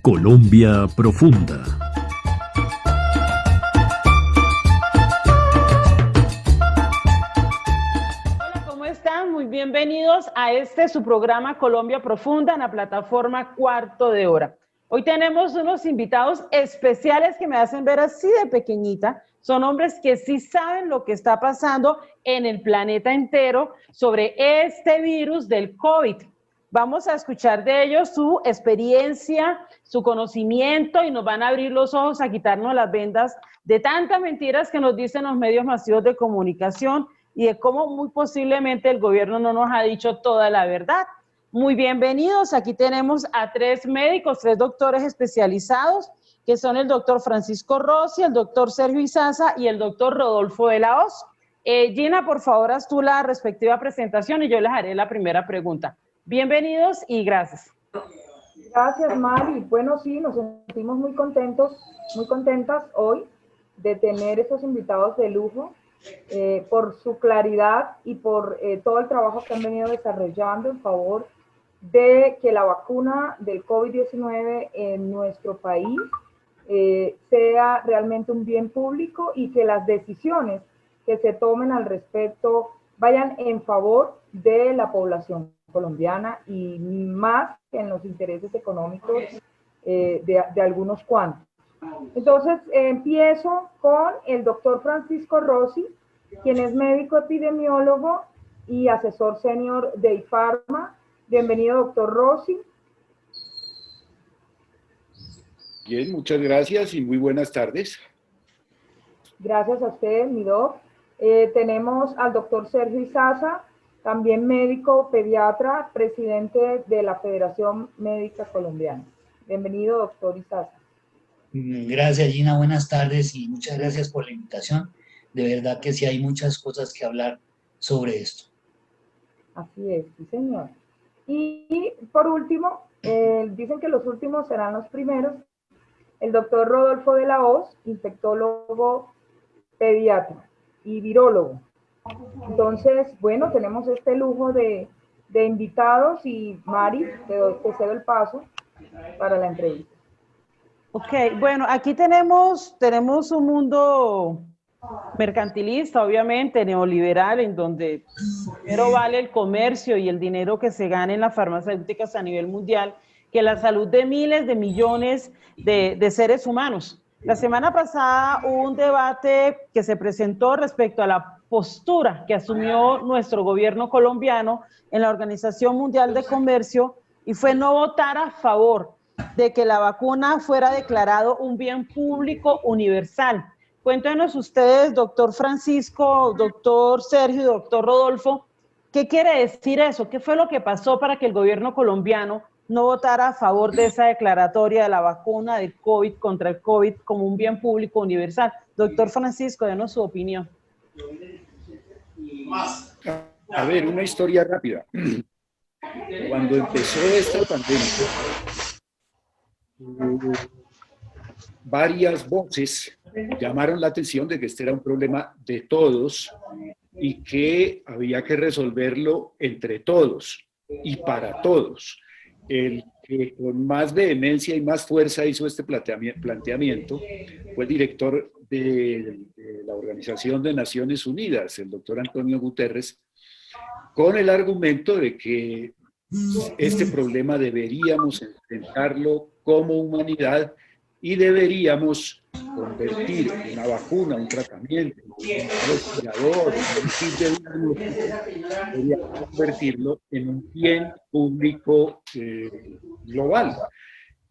Colombia Profunda. Hola, ¿cómo están? Muy bienvenidos a su programa Colombia Profunda en la plataforma Cuarto de Hora. Hoy tenemos unos invitados especiales que me hacen ver así de pequeñita. Son hombres que sí saben lo que está pasando en el planeta entero sobre este virus del COVID. Vamos a escuchar de ellos su experiencia, su conocimiento y nos van a abrir los ojos a quitarnos las vendas de tantas mentiras que nos dicen los medios masivos de comunicación y de cómo muy posiblemente el gobierno no nos ha dicho toda la verdad. Muy bienvenidos, aquí tenemos a tres médicos, tres doctores especializados, que son el doctor Francisco Rossi, el doctor Sergio Izaza y el doctor Rodolfo de la Hoz. Gina, por favor, haz tú la respectiva presentación y yo les haré la primera pregunta. Bienvenidos y gracias. Gracias, Mari. Bueno, sí, nos sentimos muy contentos, muy contentas hoy de tener estos invitados de lujo por su claridad y por todo el trabajo que han venido desarrollando en favor de que la vacuna del COVID-19 en nuestro país sea realmente un bien público y que las decisiones que se tomen al respecto vayan en favor de la población colombiana y más que en los intereses económicos de algunos cuantos. Entonces, empiezo con el doctor Francisco Rossi, quien es médico epidemiólogo y asesor senior de IFARMA. Bienvenido, doctor Rossi. Bien, muchas gracias y muy buenas tardes. Gracias a usted, mi doc. Tenemos al doctor Sergio Izaza, también médico pediatra, presidente de la Federación Médica Colombiana. Bienvenido, doctor Izaza. Gracias, Gina. Buenas tardes y muchas gracias por la invitación. De verdad que sí hay muchas cosas que hablar sobre esto. Así es, sí, señor. Y por último, dicen que los últimos serán los primeros, el doctor Rodolfo de la Hoz, infectólogo pediatra y virólogo. Entonces, bueno, tenemos este lujo de invitados y Mari, te cedo el paso para la entrevista. Ok, bueno, aquí tenemos un mundo mercantilista, obviamente, neoliberal, en donde primero vale el comercio y el dinero que se gana en las farmacéuticas a nivel mundial que la salud de miles de millones de seres humanos. La semana pasada hubo un debate que se presentó respecto a la postura que asumió nuestro gobierno colombiano en la Organización Mundial de Comercio y fue no votar a favor de que la vacuna fuera declarado un bien público universal. Cuéntenos ustedes, doctor Francisco, doctor Sergio, doctor Rodolfo, ¿qué quiere decir eso? ¿Qué fue lo que pasó para que el gobierno colombiano no votara a favor de esa declaratoria de la vacuna del COVID contra el COVID como un bien público universal? Doctor Francisco, denos su opinión. A ver, una historia rápida. Cuando empezó esta pandemia, varias voces llamaron la atención de que este era un problema de todos y que había que resolverlo entre todos y para todos. El que con más vehemencia y más fuerza hizo este planteamiento fue el director de la Organización de Naciones Unidas, el doctor Antonio Guterres, con el argumento de que este problema deberíamos enfrentarlo como humanidad y deberíamos convertir una vacuna, un tratamiento, un respirador, un kit de diagnóstico, deberíamos convertirlo en un bien público global.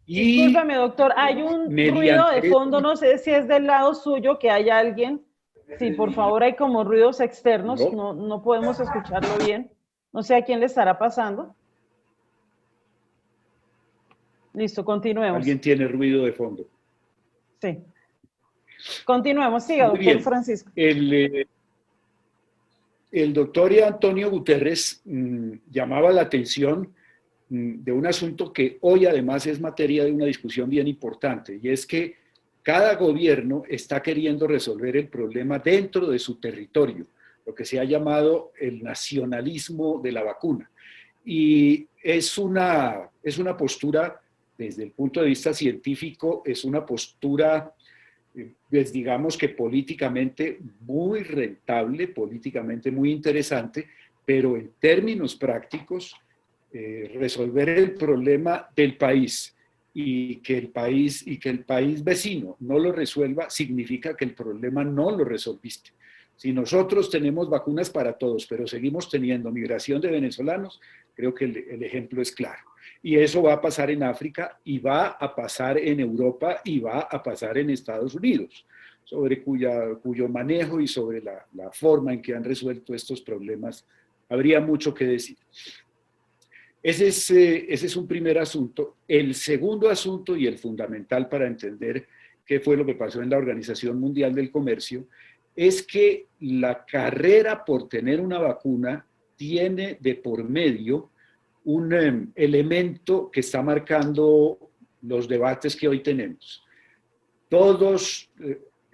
Y discúlpeme, doctor, hay un ruido de fondo, no sé si es del lado suyo, que hay alguien. Sí, por favor, hay como ruidos externos, no podemos escucharlo bien. No sé a quién le estará pasando. Listo, continuemos. ¿Alguien tiene ruido de fondo? Sí. Continuemos, siga, doctor Francisco. El doctor Antonio Guterres llamaba la atención de un asunto que hoy además es materia de una discusión bien importante, y es que cada gobierno está queriendo resolver el problema dentro de su territorio, lo que se ha llamado el nacionalismo de la vacuna. Y es una postura desde el punto de vista científico es una postura, pues digamos que políticamente muy rentable, políticamente muy interesante, pero en términos prácticos, resolver el problema del país y que el país vecino no lo resuelva significa que el problema no lo resolviste. Si nosotros tenemos vacunas para todos, pero seguimos teniendo migración de venezolanos, creo que el ejemplo es claro. Y eso va a pasar en África y va a pasar en Europa y va a pasar en Estados Unidos, sobre cuyo manejo y sobre la forma en que han resuelto estos problemas habría mucho que decir. Ese es un primer asunto. El segundo asunto y el fundamental para entender qué fue lo que pasó en la Organización Mundial del Comercio es que la carrera por tener una vacuna tiene de por medio un elemento que está marcando los debates que hoy tenemos.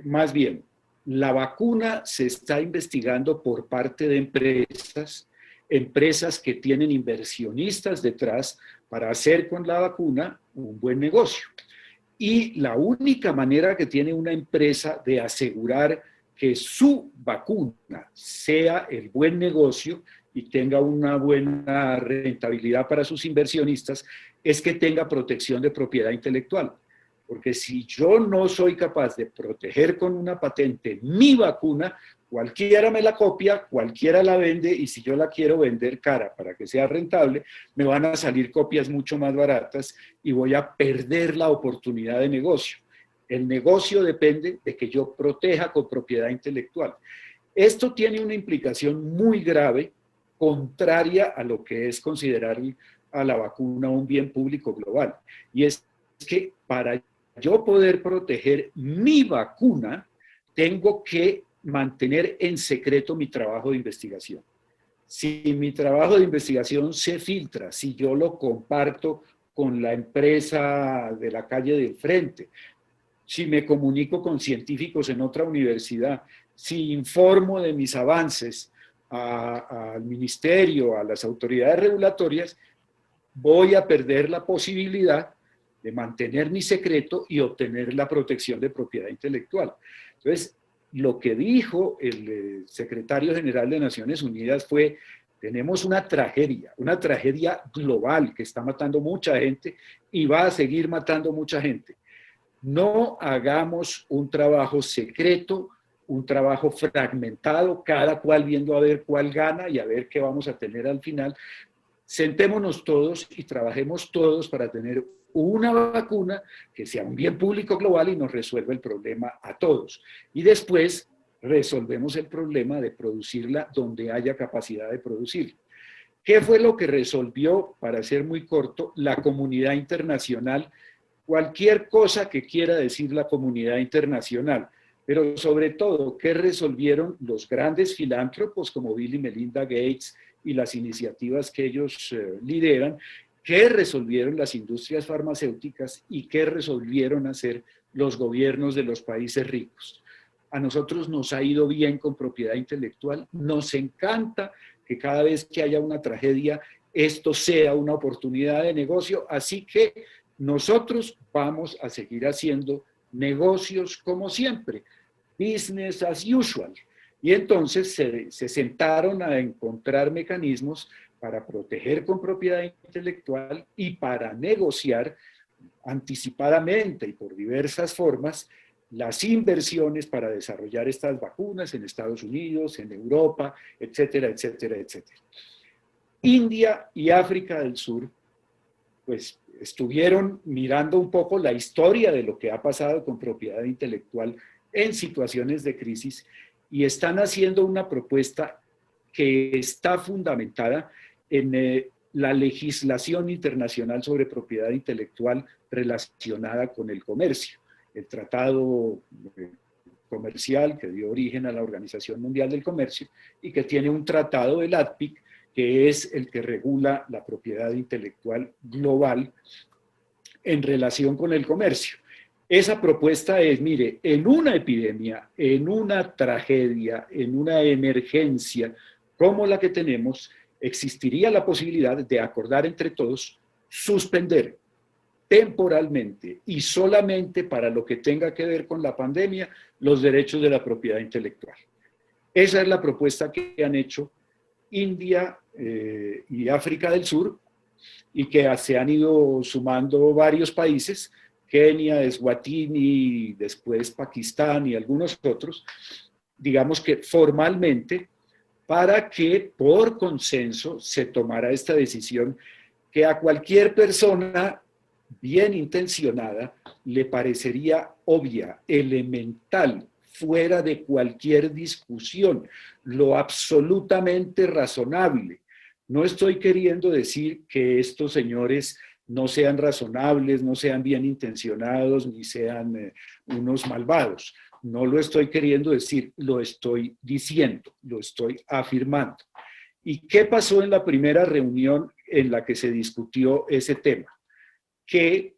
Más bien, la vacuna se está investigando por parte de empresas que tienen inversionistas detrás para hacer con la vacuna un buen negocio. Y la única manera que tiene una empresa de asegurar que su vacuna sea el buen negocio y tenga una buena rentabilidad para sus inversionistas es que tenga protección de propiedad intelectual. Porque si yo no soy capaz de proteger con una patente mi vacuna, cualquiera me la copia, cualquiera la vende, y si yo la quiero vender cara para que sea rentable, me van a salir copias mucho más baratas y voy a perder la oportunidad de negocio. El negocio depende de que yo proteja con propiedad intelectual. Esto tiene una implicación muy grave, contraria a lo que es considerar a la vacuna un bien público global. Y es que para yo poder proteger mi vacuna, tengo que mantener en secreto mi trabajo de investigación. Si mi trabajo de investigación se filtra, si yo lo comparto con la empresa de la calle del frente, si me comunico con científicos en otra universidad, si informo de mis avances al ministerio, a las autoridades regulatorias, voy a perder la posibilidad de mantener mi secreto y obtener la protección de propiedad intelectual. Entonces, lo que dijo el secretario general de Naciones Unidas fue: tenemos una tragedia global que está matando mucha gente y va a seguir matando mucha gente. No hagamos un trabajo secreto, un trabajo fragmentado, cada cual viendo a ver cuál gana y a ver qué vamos a tener al final. Sentémonos todos y trabajemos todos para tener una vacuna que sea un bien público global y nos resuelva el problema a todos. Y después resolvemos el problema de producirla donde haya capacidad de producirla. ¿Qué fue lo que resolvió, para ser muy corto, la comunidad internacional? Cualquier cosa que quiera decir la comunidad internacional, pero sobre todo, ¿qué resolvieron los grandes filántropos como Bill y Melinda Gates y las iniciativas que ellos lideran? ¿Qué resolvieron las industrias farmacéuticas y qué resolvieron hacer los gobiernos de los países ricos? A nosotros nos ha ido bien con propiedad intelectual, nos encanta que cada vez que haya una tragedia, esto sea una oportunidad de negocio, así que nosotros vamos a seguir haciendo negocios como siempre, business as usual. Y entonces se sentaron a encontrar mecanismos para proteger con propiedad intelectual y para negociar anticipadamente y por diversas formas las inversiones para desarrollar estas vacunas en Estados Unidos, en Europa, etcétera, etcétera, etcétera. India y África del Sur, pues estuvieron mirando un poco la historia de lo que ha pasado con propiedad intelectual en situaciones de crisis y están haciendo una propuesta que está fundamentada en la legislación internacional sobre propiedad intelectual relacionada con el comercio. El tratado comercial que dio origen a la Organización Mundial del Comercio y que tiene un tratado del ADPIC que es el que regula la propiedad intelectual global en relación con el comercio. Esa propuesta es, mire, en una epidemia, en una tragedia, en una emergencia como la que tenemos, existiría la posibilidad de acordar entre todos suspender temporalmente y solamente para lo que tenga que ver con la pandemia, los derechos de la propiedad intelectual. Esa es la propuesta que han hecho India y África del Sur, y que se han ido sumando varios países, Kenia, Eswatini, después Pakistán y algunos otros, digamos que formalmente, para que por consenso se tomara esta decisión que a cualquier persona bien intencionada le parecería obvia, elemental, fuera de cualquier discusión, lo absolutamente razonable. No estoy queriendo decir que estos señores no sean razonables, no sean bien intencionados, ni sean unos malvados. No lo estoy queriendo decir, lo estoy diciendo, lo estoy afirmando. ¿Y qué pasó en la primera reunión en la que se discutió ese tema? Que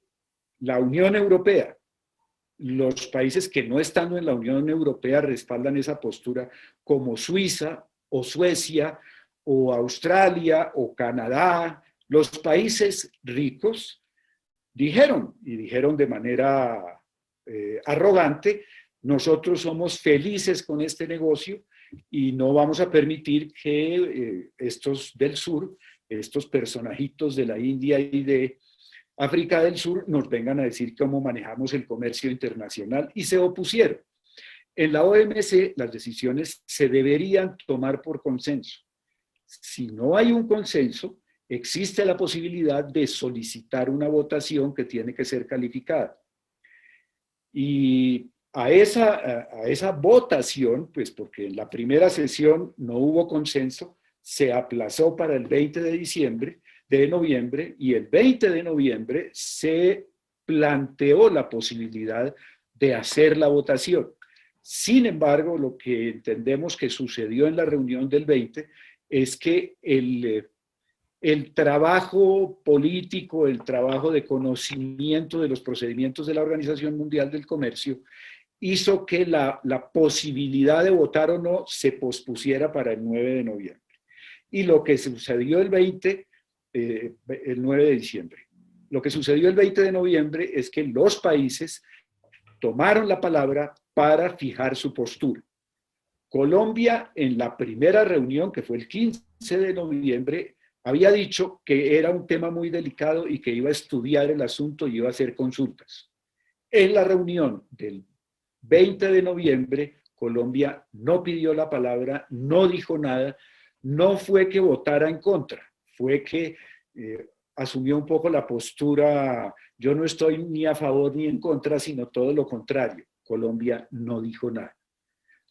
la Unión Europea, los países que no están en la Unión Europea respaldan esa postura, como Suiza o Suecia o Australia o Canadá, los países ricos dijeron, y dijeron de manera arrogante, nosotros somos felices con este negocio y no vamos a permitir que estos del sur, estos personajitos de la India y de África del Sur nos vengan a decir cómo manejamos el comercio internacional, y se opusieron. En la OMC las decisiones se deberían tomar por consenso. Si no hay un consenso, existe la posibilidad de solicitar una votación que tiene que ser calificada. Y a esa votación, pues porque en la primera sesión no hubo consenso, se aplazó para el 20 de noviembre, y el 20 de noviembre se planteó la posibilidad de hacer la votación. Sin embargo, lo que entendemos que sucedió en la reunión del 20 es que el trabajo político, el trabajo de conocimiento de los procedimientos de la Organización Mundial del Comercio hizo que la posibilidad de votar o no se pospusiera para el 9 de noviembre. Y lo que sucedió el 9 de diciembre. Lo que sucedió el 20 de noviembre es que los países tomaron la palabra para fijar su postura. Colombia, en la primera reunión, que fue el 15 de noviembre, había dicho que era un tema muy delicado y que iba a estudiar el asunto y iba a hacer consultas. En la reunión del 20 de noviembre, Colombia no pidió la palabra, no dijo nada, no fue que votara en contra, fue que asumió un poco la postura, yo no estoy ni a favor ni en contra, sino todo lo contrario. Colombia no dijo nada.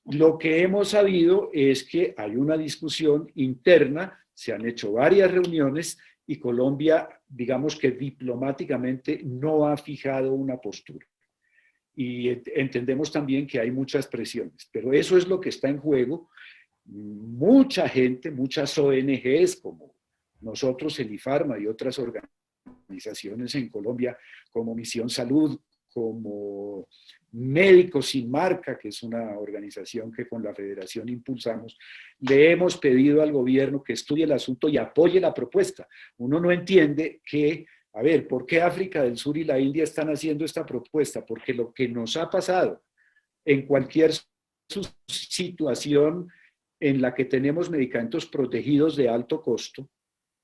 Lo que hemos sabido es que hay una discusión interna, se han hecho varias reuniones y Colombia, digamos que diplomáticamente, no ha fijado una postura. Y entendemos también que hay muchas presiones, pero eso es lo que está en juego. Mucha gente, muchas ONGs como nosotros, el IFARMA y otras organizaciones en Colombia, como Misión Salud, como Médicos Sin Marca, que es una organización que con la Federación impulsamos, le hemos pedido al gobierno que estudie el asunto y apoye la propuesta. Uno no entiende que, a ver, ¿por qué África del Sur y la India están haciendo esta propuesta? Porque lo que nos ha pasado en cualquier situación en la que tenemos medicamentos protegidos de alto costo,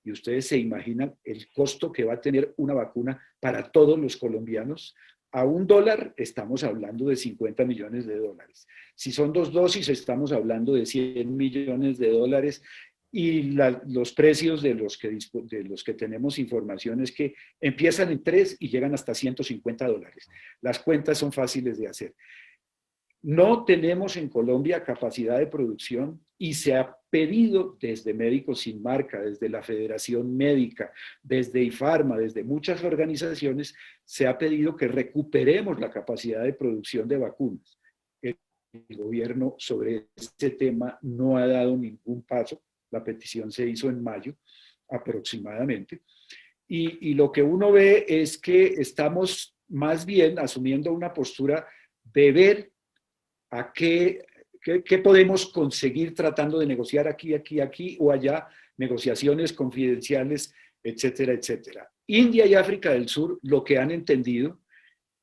y ustedes se imaginan el costo que va a tener una vacuna para todos los colombianos, a $1 estamos hablando de 50 millones de dólares. Si son 2 dosis, estamos hablando de 100 millones de dólares, y los precios de los que tenemos información es que empiezan en 3 y llegan hasta $150. Las cuentas son fáciles de hacer. No tenemos en Colombia capacidad de producción y se ha pedido desde Médicos Sin Marca, desde la Federación Médica, desde IFARMA, desde muchas organizaciones, se ha pedido que recuperemos la capacidad de producción de vacunas. El gobierno sobre este tema no ha dado ningún paso. La petición se hizo en mayo aproximadamente. Y lo que uno ve es que estamos más bien asumiendo una postura de ver a qué podemos conseguir tratando de negociar aquí o allá, negociaciones confidenciales etcétera, etcétera. India y África del Sur lo que han entendido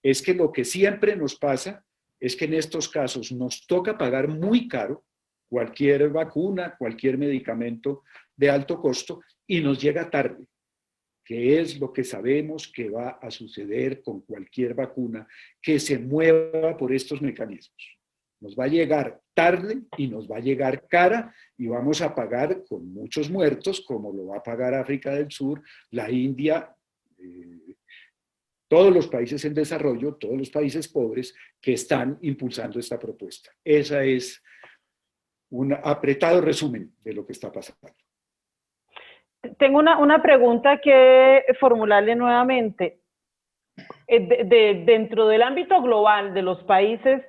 es que lo que siempre nos pasa es que en estos casos nos toca pagar muy caro cualquier vacuna, cualquier medicamento de alto costo y nos llega tarde, que es lo que sabemos que va a suceder con cualquier vacuna que se mueva por estos mecanismos. Nos va a llegar tarde y nos va a llegar cara y vamos a pagar con muchos muertos, como lo va a pagar África del Sur, la India, todos los países en desarrollo, todos los países pobres que están impulsando esta propuesta. Esa es un apretado resumen de lo que está pasando. Tengo una pregunta que formularle nuevamente. Dentro del ámbito global de los países,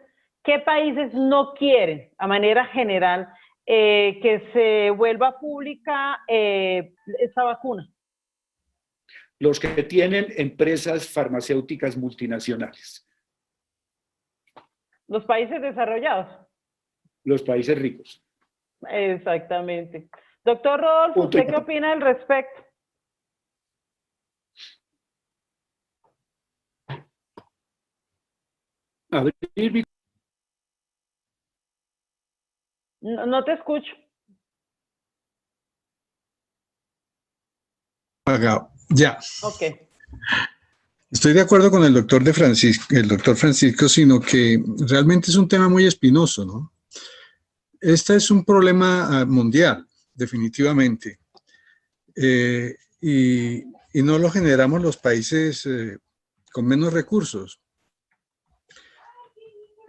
¿qué países no quieren, a manera general, que se vuelva pública esta vacuna? Los que tienen empresas farmacéuticas multinacionales. Los países desarrollados. Los países ricos. Exactamente. Doctor Rodolfo, ¿usted qué opina al respecto? No te escucho. Ya. Ok. Estoy de acuerdo con el doctor Francisco, sino que realmente es un tema muy espinoso, ¿no? Este es un problema mundial, definitivamente. Y no lo generamos los países con menos recursos.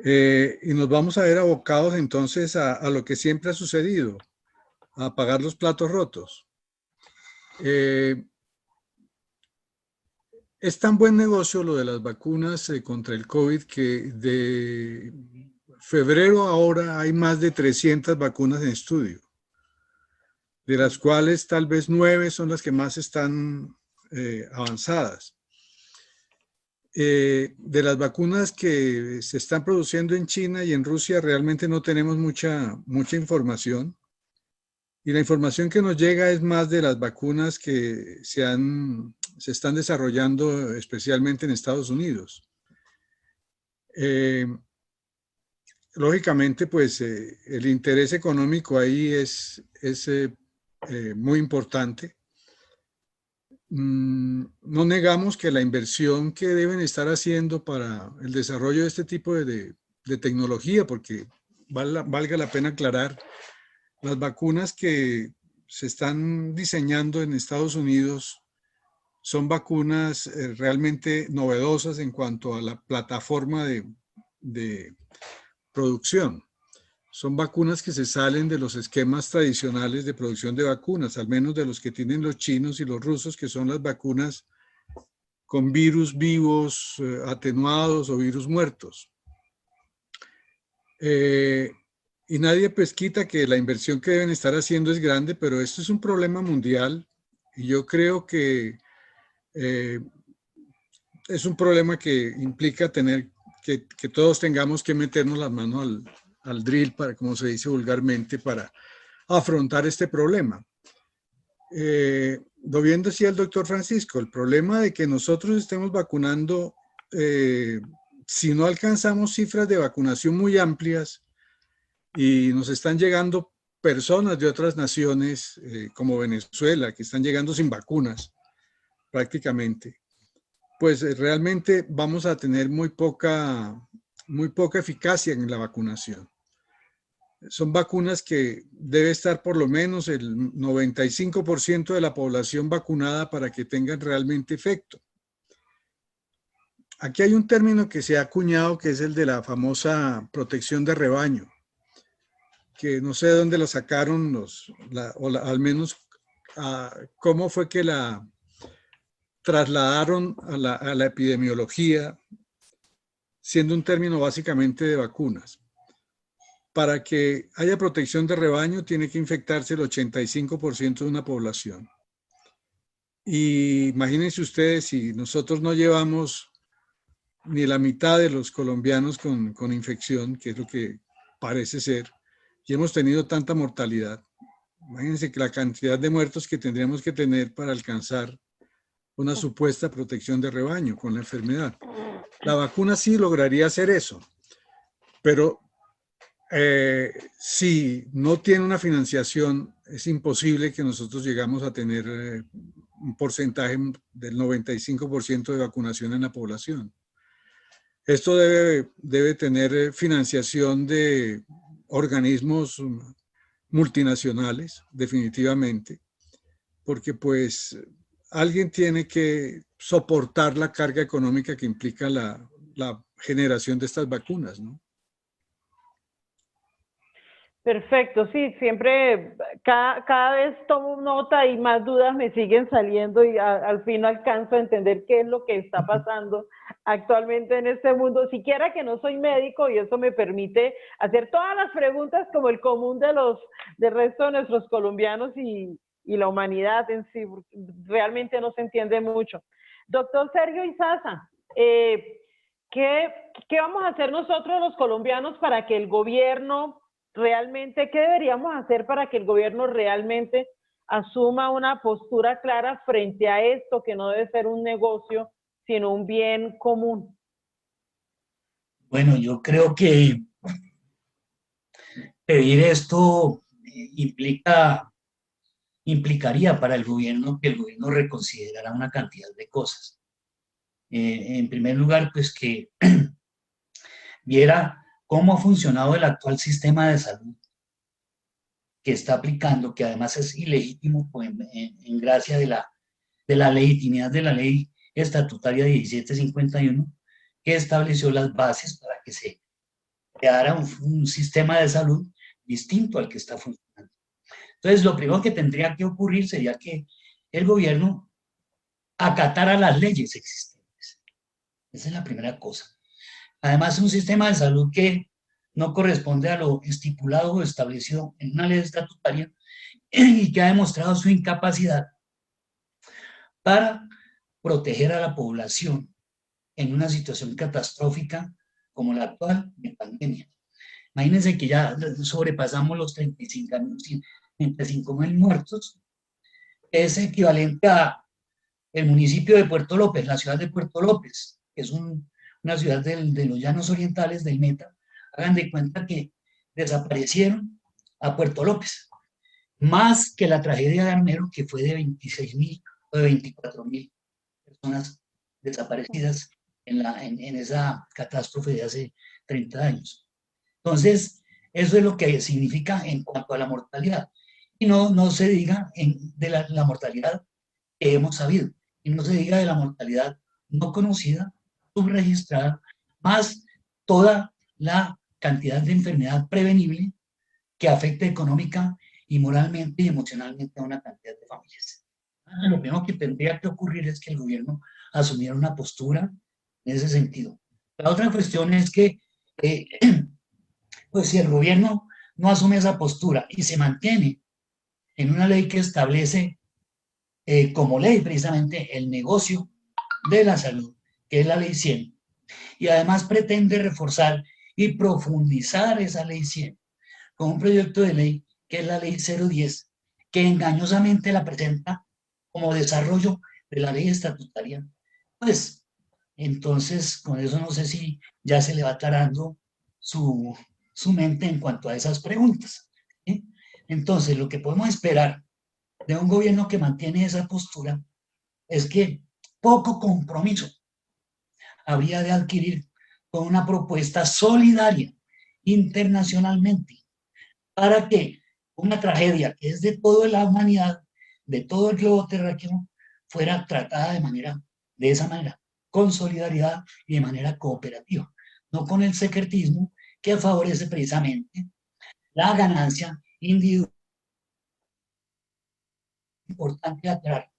Y nos vamos a ver abocados entonces a lo que siempre ha sucedido, a pagar los platos rotos. Es tan buen negocio lo de las vacunas contra el COVID que de febrero ahora hay más de 300 vacunas en estudio, de las cuales tal vez 9 son las que más están avanzadas. De las vacunas que se están produciendo en China y en Rusia realmente no tenemos mucha información. Y la información que nos llega es más de las vacunas que se están desarrollando especialmente en Estados Unidos. Lógicamente, pues el interés económico ahí es muy importante. No negamos que la inversión que deben estar haciendo para el desarrollo de este tipo de tecnología, porque valga la pena aclarar, las vacunas que se están diseñando en Estados Unidos son vacunas realmente novedosas en cuanto a la plataforma de producción. Son vacunas que se salen de los esquemas tradicionales de producción de vacunas, al menos de los que tienen los chinos y los rusos, que son las vacunas con virus vivos, atenuados o virus muertos. Y nadie pues quita que la inversión que deben estar haciendo es grande, pero esto es un problema mundial y yo creo que es un problema que implica que todos tengamos que meternos las manos al drill, para, como se dice vulgarmente, para afrontar este problema. Lo bien decía el doctor Francisco, el problema de que nosotros estemos vacunando, si no alcanzamos cifras de vacunación muy amplias y nos están llegando personas de otras naciones como Venezuela, que están llegando sin vacunas prácticamente, pues realmente vamos a tener muy poca eficacia en la vacunación. Son vacunas que debe estar por lo menos el 95% de la población vacunada para que tengan realmente efecto. Aquí hay un término que se ha acuñado que es el de la famosa protección de rebaño, que no sé de dónde la sacaron al menos cómo fue que la trasladaron a la epidemiología, siendo un término básicamente de vacunas. Para que haya protección de rebaño tiene que infectarse el 85% de una población. Y imagínense ustedes si nosotros no llevamos ni la mitad de los colombianos con infección, que es lo que parece ser, y hemos tenido tanta mortalidad. Imagínense que la cantidad de muertos que tendríamos que tener para alcanzar una supuesta protección de rebaño con la enfermedad. La vacuna sí lograría hacer eso, pero si no tiene una financiación, es imposible que nosotros llegamos a tener un porcentaje del 95% de vacunación en la población. Esto debe tener financiación de organismos multinacionales, definitivamente, porque pues alguien tiene que soportar la carga económica que implica la generación de estas vacunas, ¿no? Perfecto, sí, siempre, cada vez tomo nota y más dudas me siguen saliendo y al fin no alcanzo a entender qué es lo que está pasando actualmente en este mundo, siquiera que no soy médico y eso me permite hacer todas las preguntas como el común del resto de nuestros colombianos y la humanidad en sí, realmente no se entiende mucho. Doctor Sergio Izaza, ¿qué vamos a hacer nosotros los colombianos para que el gobierno realmente, qué deberíamos hacer para que el gobierno realmente asuma una postura clara frente a esto que no debe ser un negocio, sino un bien común? Bueno, yo creo que pedir esto implicaría para el gobierno que el gobierno reconsiderara una cantidad de cosas. En primer lugar, pues que viera cómo ha funcionado el actual sistema de salud que está aplicando, que además es ilegítimo pues, en gracia de la legitimidad de la ley estatutaria 1751, que estableció las bases para que se creara un sistema de salud distinto al que está funcionando. Entonces, lo primero que tendría que ocurrir sería que el gobierno acatara las leyes existentes. Esa es la primera cosa. Además, un sistema de salud que no corresponde a lo estipulado o establecido en una ley estatutaria y que ha demostrado su incapacidad para proteger a la población en una situación catastrófica como la actual de pandemia. Imagínense que ya sobrepasamos los 35.000 muertos, es equivalente a el municipio de Puerto López, la ciudad de Puerto López, que es una ciudad de los llanos orientales del Meta. Hagan de cuenta que desaparecieron a Puerto López, más que la tragedia de Armero, que fue de 26.000 o de 24.000 personas desaparecidas en esa catástrofe de hace 30 años. Entonces, eso es lo que significa en cuanto a la mortalidad. Y no se diga de la mortalidad que hemos sabido, y no se diga de la mortalidad no conocida, subregistrada, más toda la cantidad de enfermedad prevenible que afecta económica y moralmente y emocionalmente a una cantidad de familias. Lo primero que tendría que ocurrir es que el gobierno asumiera una postura en ese sentido. La otra cuestión es que, pues si el gobierno no asume esa postura y se mantiene en una ley que establece como ley precisamente el negocio de la salud, que es la ley 100, y además pretende reforzar y profundizar esa ley 100 con un proyecto de ley que es la ley 010, que engañosamente la presenta como desarrollo de la ley estatutaria, pues entonces con eso no sé si ya se le va aclarando su mente en cuanto a esas preguntas, ¿sí? Entonces lo que podemos esperar de un gobierno que mantiene esa postura es que poco compromiso habría de adquirir con una propuesta solidaria internacionalmente para que una tragedia que es de toda la humanidad, de todo el globo terráqueo, fuera tratada de esa manera, con solidaridad y de manera cooperativa, no con el secretismo que favorece precisamente la ganancia individual. Importante aclarar.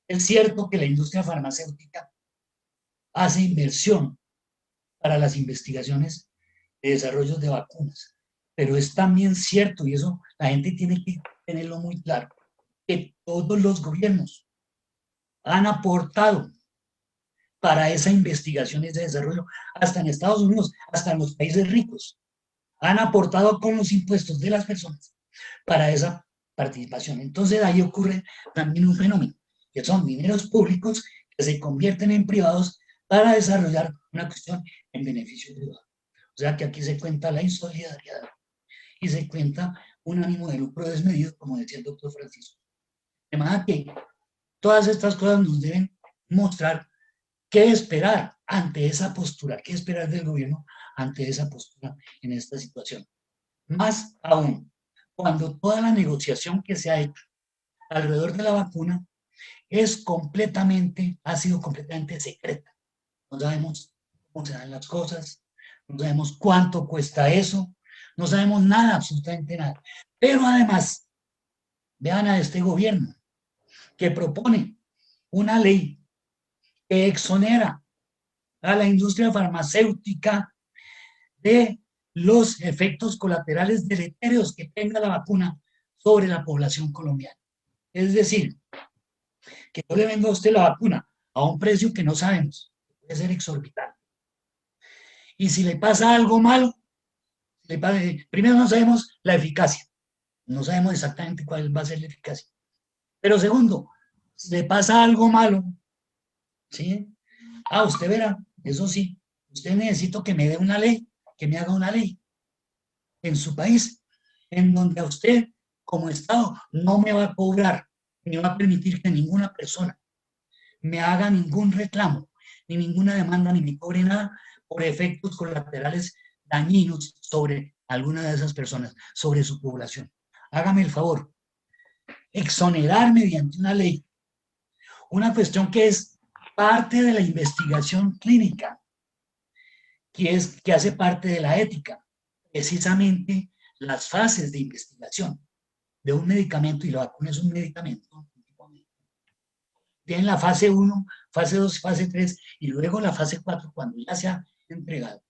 Es cierto que la industria farmacéutica hace inversión para las investigaciones de desarrollo de vacunas, pero es también cierto, y eso la gente tiene que tenerlo muy claro, que todos los gobiernos han aportado para esa investigación y ese desarrollo, hasta en Estados Unidos, hasta en los países ricos, han aportado con los impuestos de las personas para esa participación. Entonces ahí ocurre también un fenómeno, que son dineros públicos que se convierten en privados para desarrollar una cuestión en beneficio privado. O sea que aquí se cuenta la insolidaridad y se cuenta un ánimo de lucro desmedido, como decía el doctor Francisco. De manera que todas estas cosas nos deben mostrar qué esperar ante esa postura, qué esperar del gobierno ante esa postura en esta situación. Más aún, cuando toda la negociación que se ha hecho alrededor de la vacuna ha sido completamente secreta. No sabemos cómo se dan las cosas, no sabemos cuánto cuesta eso, no sabemos nada, absolutamente nada. Pero además, vean a este gobierno que propone una ley que exonera a la industria farmacéutica de los efectos colaterales deletéreos que tenga la vacuna sobre la población colombiana. Es decir, que yo le vendo a usted la vacuna a un precio que no sabemos, puede ser exorbitante. Y si le pasa algo malo, primero no sabemos la eficacia, no sabemos exactamente cuál va a ser la eficacia. Pero segundo, si le pasa algo malo, ¿sí? Usted verá, eso sí, usted necesita que me dé una ley, que me haga una ley en su país, en donde a usted, como Estado, no me va a cobrar, ni va a permitir que ninguna persona me haga ningún reclamo, ni ninguna demanda, ni me cobre nada por efectos colaterales dañinos sobre alguna de esas personas, sobre su población. Hágame el favor, exonerar mediante una ley, una cuestión que es parte de la investigación clínica, que hace parte de la ética, precisamente las fases de investigación de un medicamento, y la vacuna es un medicamento. Tienen la fase 1, fase 2, fase 3 y luego la fase 4 cuando ya se ha entregado.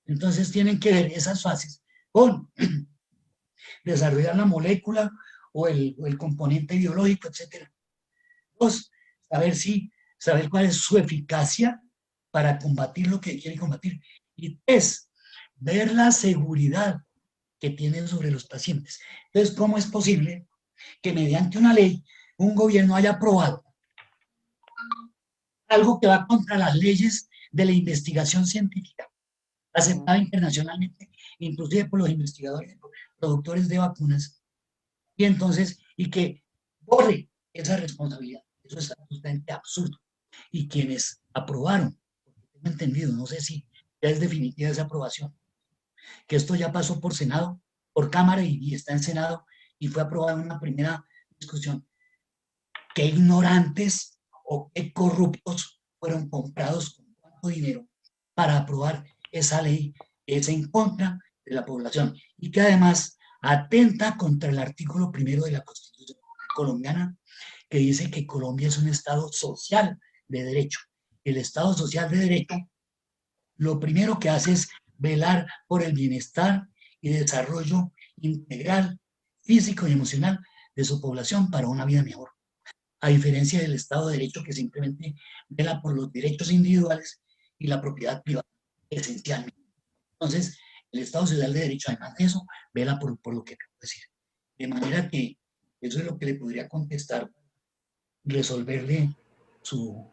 Entonces tienen que ver esas fases con desarrollar la molécula o el componente biológico, etc. Dos, saber cuál es su eficacia para combatir lo que quiere combatir. Y tres, ver la seguridad que tienen sobre los pacientes. Entonces, ¿cómo es posible que mediante una ley un gobierno haya aprobado algo que va contra las leyes de la investigación científica, aceptada internacionalmente, inclusive por los investigadores, productores de vacunas, y que borre esa responsabilidad? Eso es absolutamente absurdo. Y quienes aprobaron, porque tengo entendido, no sé si ya es definitiva esa aprobación, que esto ya pasó por Senado, por Cámara y está en Senado, y fue aprobado en una primera discusión. Qué ignorantes o qué corruptos fueron comprados con cuánto dinero para aprobar esa ley que es en contra de la población y que además atenta contra el artículo 1 de la Constitución colombiana, que dice que Colombia es un Estado social de derecho. El Estado social de derecho lo primero que hace es velar por el bienestar y desarrollo integral, físico y emocional de su población para una vida mejor. A diferencia del Estado de Derecho, que simplemente vela por los derechos individuales y la propiedad privada, esencialmente. Entonces, el Estado Social de Derecho, además de eso, vela por lo que acabo de decir. De manera que eso es lo que le podría contestar, resolverle su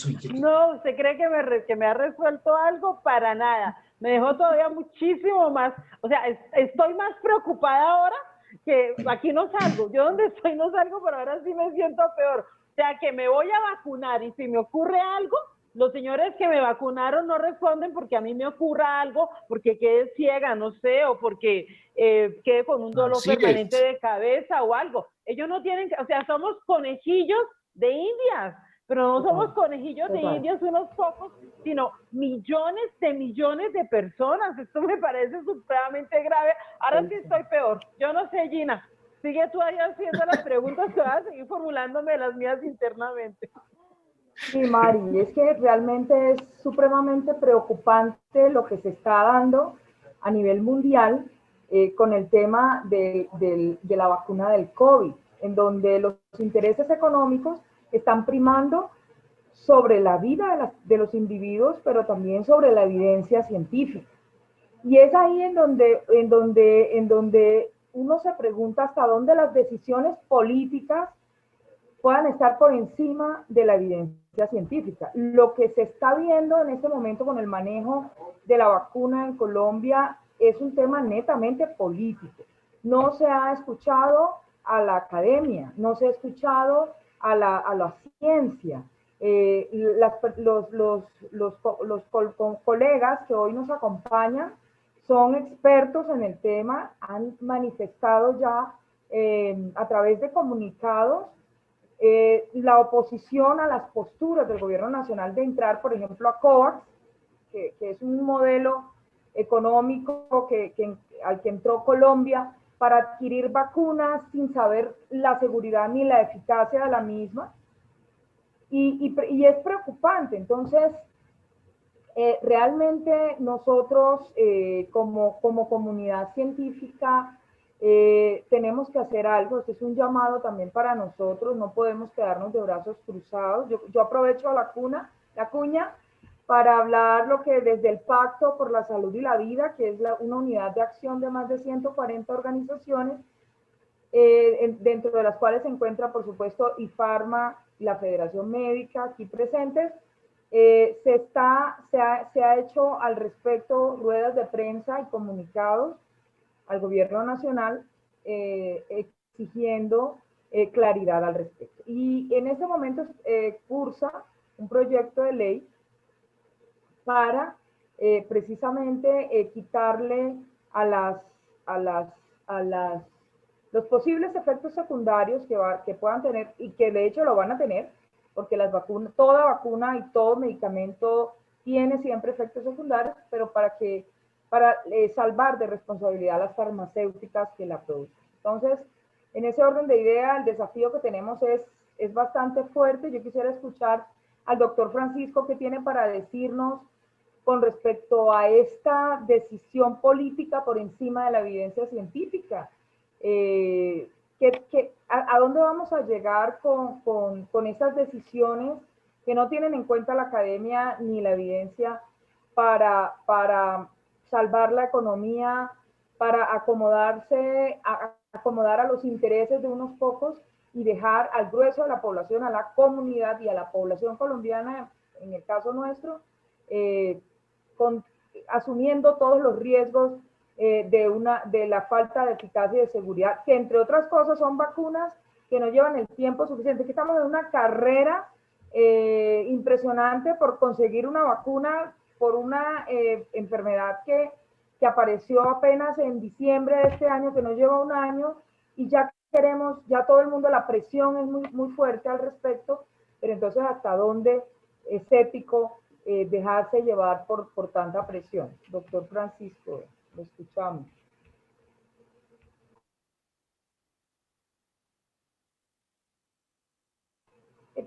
inquietud. No, ¿usted cree que me ha resuelto algo? Para nada. Me dejó todavía muchísimo más. O sea, estoy más preocupada ahora que aquí no salgo. Yo donde estoy no salgo, pero ahora sí me siento peor. O sea, que me voy a vacunar y si me ocurre algo, los señores que me vacunaron no responden porque a mí me ocurra algo, porque quede ciega, no sé, o porque quede con un dolor permanente de cabeza o algo. Ellos no tienen, o sea, somos conejillos de indias, pero no somos conejillos de indias unos pocos, sino millones de personas. Esto me parece supremamente grave. Ahora sí estoy peor. Yo no sé, Gina, sigue tú ahí haciendo las preguntas que vas a seguir formulándome las mías internamente. Sí, Mari, es que realmente es supremamente preocupante lo que se está dando a nivel mundial con el tema de la vacuna del COVID, en donde los intereses económicos están primando sobre la vida de los individuos, pero también sobre la evidencia científica. Y es ahí en donde uno se pregunta hasta dónde las decisiones políticas puedan estar por encima de la evidencia científica. Lo que se está viendo en este momento con el manejo de la vacuna en Colombia es un tema netamente político. No se ha escuchado a la academia, no se ha escuchado a la ciencia. Los colegas que hoy nos acompañan son expertos en el tema, han manifestado ya a través de comunicados la oposición a las posturas del gobierno nacional de entrar, por ejemplo, a COVAX, que es un modelo económico al que entró Colombia para adquirir vacunas sin saber la seguridad ni la eficacia de la misma. Y es preocupante. Entonces, realmente nosotros como comunidad científica tenemos que hacer algo. Este es un llamado también para nosotros, no podemos quedarnos de brazos cruzados. Yo aprovecho la cuña para hablar lo que desde el Pacto por la Salud y la Vida, que es una unidad de acción de más de 140 organizaciones, dentro de las cuales se encuentra, por supuesto, IFARMA, la Federación Médica, aquí presentes. Se ha hecho al respecto ruedas de prensa y comunicados al gobierno nacional exigiendo claridad al respecto. Y en ese momento cursa un proyecto de ley para precisamente quitarle los posibles efectos secundarios que puedan tener, y que de hecho lo van a tener, porque las vacunas, toda vacuna y todo medicamento tiene siempre efectos secundarios, pero para salvar de responsabilidad a las farmacéuticas que la producen. Entonces, en ese orden de idea, el desafío que tenemos es bastante fuerte. Yo quisiera escuchar al doctor Francisco qué tiene para decirnos con respecto a esta decisión política por encima de la evidencia científica. ¿A dónde vamos a llegar con estas decisiones que no tienen en cuenta la academia ni la evidencia para salvar la economía, para acomodar a los intereses de unos pocos y dejar al grueso de la población, a la comunidad y a la población colombiana, en el caso nuestro, asumiendo todos los riesgos de la falta de eficacia y de seguridad, que entre otras cosas son vacunas que no llevan el tiempo suficiente, que estamos en una carrera impresionante por conseguir una vacuna por una enfermedad que apareció apenas en diciembre de este año, que no lleva un año, y ya todo el mundo, la presión es muy fuerte al respecto, pero entonces ¿hasta dónde es ético dejarse llevar por tanta presión? Doctor Francisco, lo escuchamos.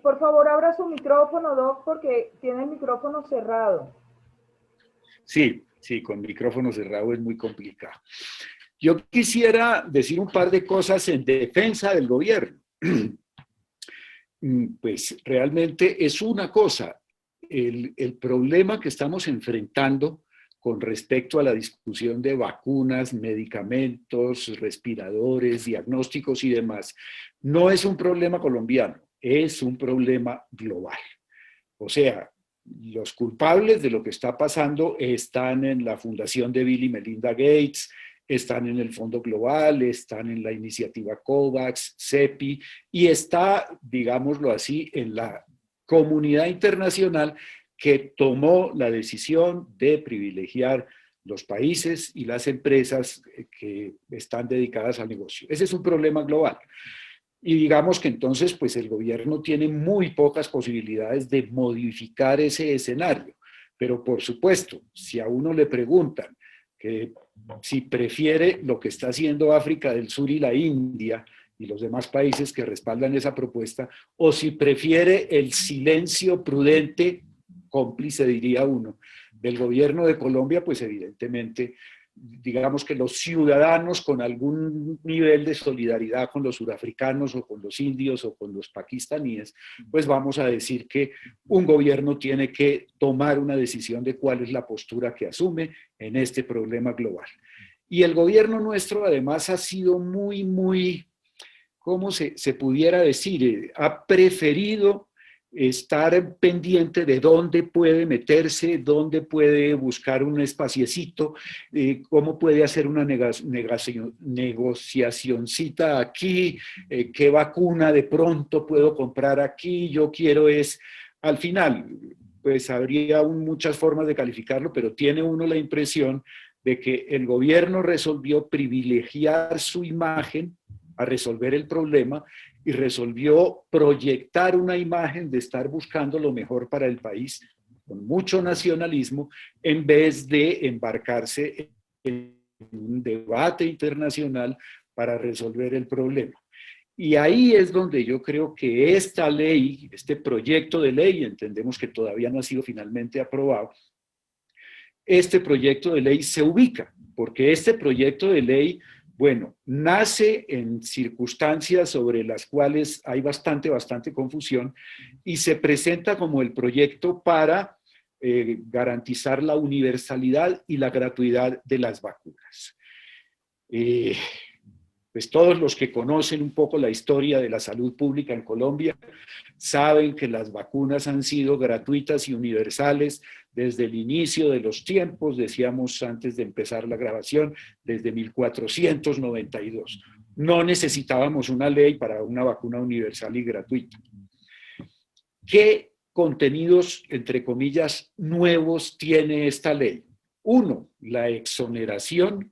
Por favor, abra su micrófono, Doc, porque tiene el micrófono cerrado. Sí, con micrófono cerrado es muy complicado. Yo quisiera decir un par de cosas en defensa del gobierno. Pues realmente es una cosa, el problema que estamos enfrentando con respecto a la discusión de vacunas, medicamentos, respiradores, diagnósticos y demás, no es un problema colombiano, es un problema global. O sea, los culpables de lo que está pasando están en la fundación de Bill y Melinda Gates, están en el Fondo Global, están en la iniciativa COVAX, CEPI, y está, digámoslo así, en la comunidad internacional que tomó la decisión de privilegiar los países y las empresas que están dedicadas al negocio. Ese es un problema global. Y digamos que entonces pues el gobierno tiene muy pocas posibilidades de modificar ese escenario. Pero por supuesto, si a uno le preguntan que si prefiere lo que está haciendo África del Sur y la India y los demás países que respaldan esa propuesta, o si prefiere el silencio prudente, cómplice diría uno, del gobierno de Colombia, pues evidentemente digamos que los ciudadanos con algún nivel de solidaridad con los surafricanos o con los indios o con los pakistaníes, pues vamos a decir que un gobierno tiene que tomar una decisión de cuál es la postura que asume en este problema global. Y el gobierno nuestro además ha sido muy, ¿cómo se pudiera decir? Ha preferido estar pendiente de dónde puede meterse, dónde puede buscar un espaciecito, cómo puede hacer una negociacioncita aquí, qué vacuna de pronto puedo comprar aquí, yo quiero es, al final, pues habría muchas formas de calificarlo, pero tiene uno la impresión de que el gobierno resolvió privilegiar su imagen a resolver el problema y resolvió proyectar una imagen de estar buscando lo mejor para el país con mucho nacionalismo en vez de embarcarse en un debate internacional para resolver el problema. Y ahí es donde yo creo que esta ley, este proyecto de ley, entendemos que todavía no ha sido finalmente aprobado, este proyecto de ley se ubica, porque este proyecto de ley, bueno, nace en circunstancias sobre las cuales hay bastante confusión y se presenta como el proyecto para garantizar la universalidad y la gratuidad de las vacunas. Pues todos los que conocen un poco la historia de la salud pública en Colombia saben que las vacunas han sido gratuitas y universales desde el inicio de los tiempos, decíamos antes de empezar la grabación, desde 1492. No necesitábamos una ley para una vacuna universal y gratuita. ¿Qué contenidos, entre comillas, nuevos tiene esta ley? Uno, la exoneración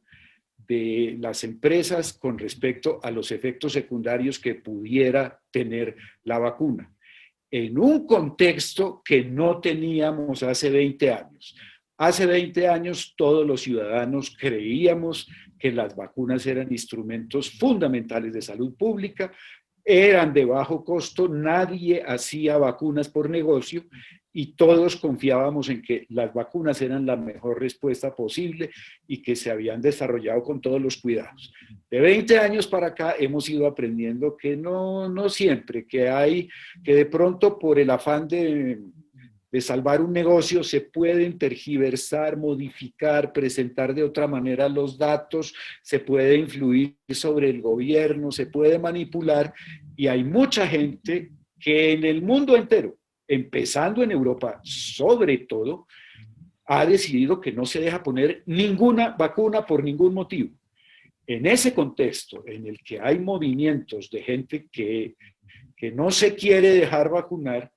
de las empresas con respecto a los efectos secundarios que pudiera tener la vacuna, en un contexto que no teníamos hace 20 años. Hace 20 años todos los ciudadanos creíamos que las vacunas eran instrumentos fundamentales de salud pública, eran de bajo costo, nadie hacía vacunas por negocio y todos confiábamos en que las vacunas eran la mejor respuesta posible y que se habían desarrollado con todos los cuidados. De 20 años para acá hemos ido aprendiendo que no siempre, que de pronto por el afán de salvar un negocio se pueden tergiversar, modificar, presentar de otra manera los datos, se puede influir sobre el gobierno, se puede manipular y hay mucha gente que en el mundo entero, empezando en Europa sobre todo, ha decidido que no se deja poner ninguna vacuna por ningún motivo. En ese contexto en el que hay movimientos de gente que no se quiere dejar vacunar,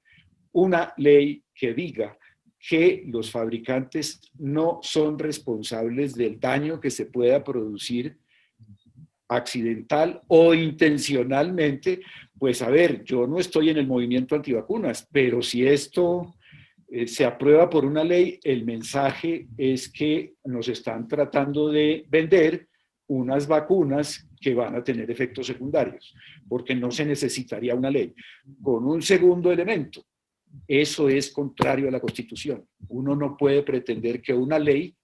una ley que diga que los fabricantes no son responsables del daño que se pueda producir accidental o intencionalmente, pues a ver, yo no estoy en el movimiento antivacunas, pero si esto se aprueba por una ley, el mensaje es que nos están tratando de vender unas vacunas que van a tener efectos secundarios, porque no se necesitaría una ley. Con un segundo elemento, eso es contrario a la Constitución. Uno no puede pretender que una ley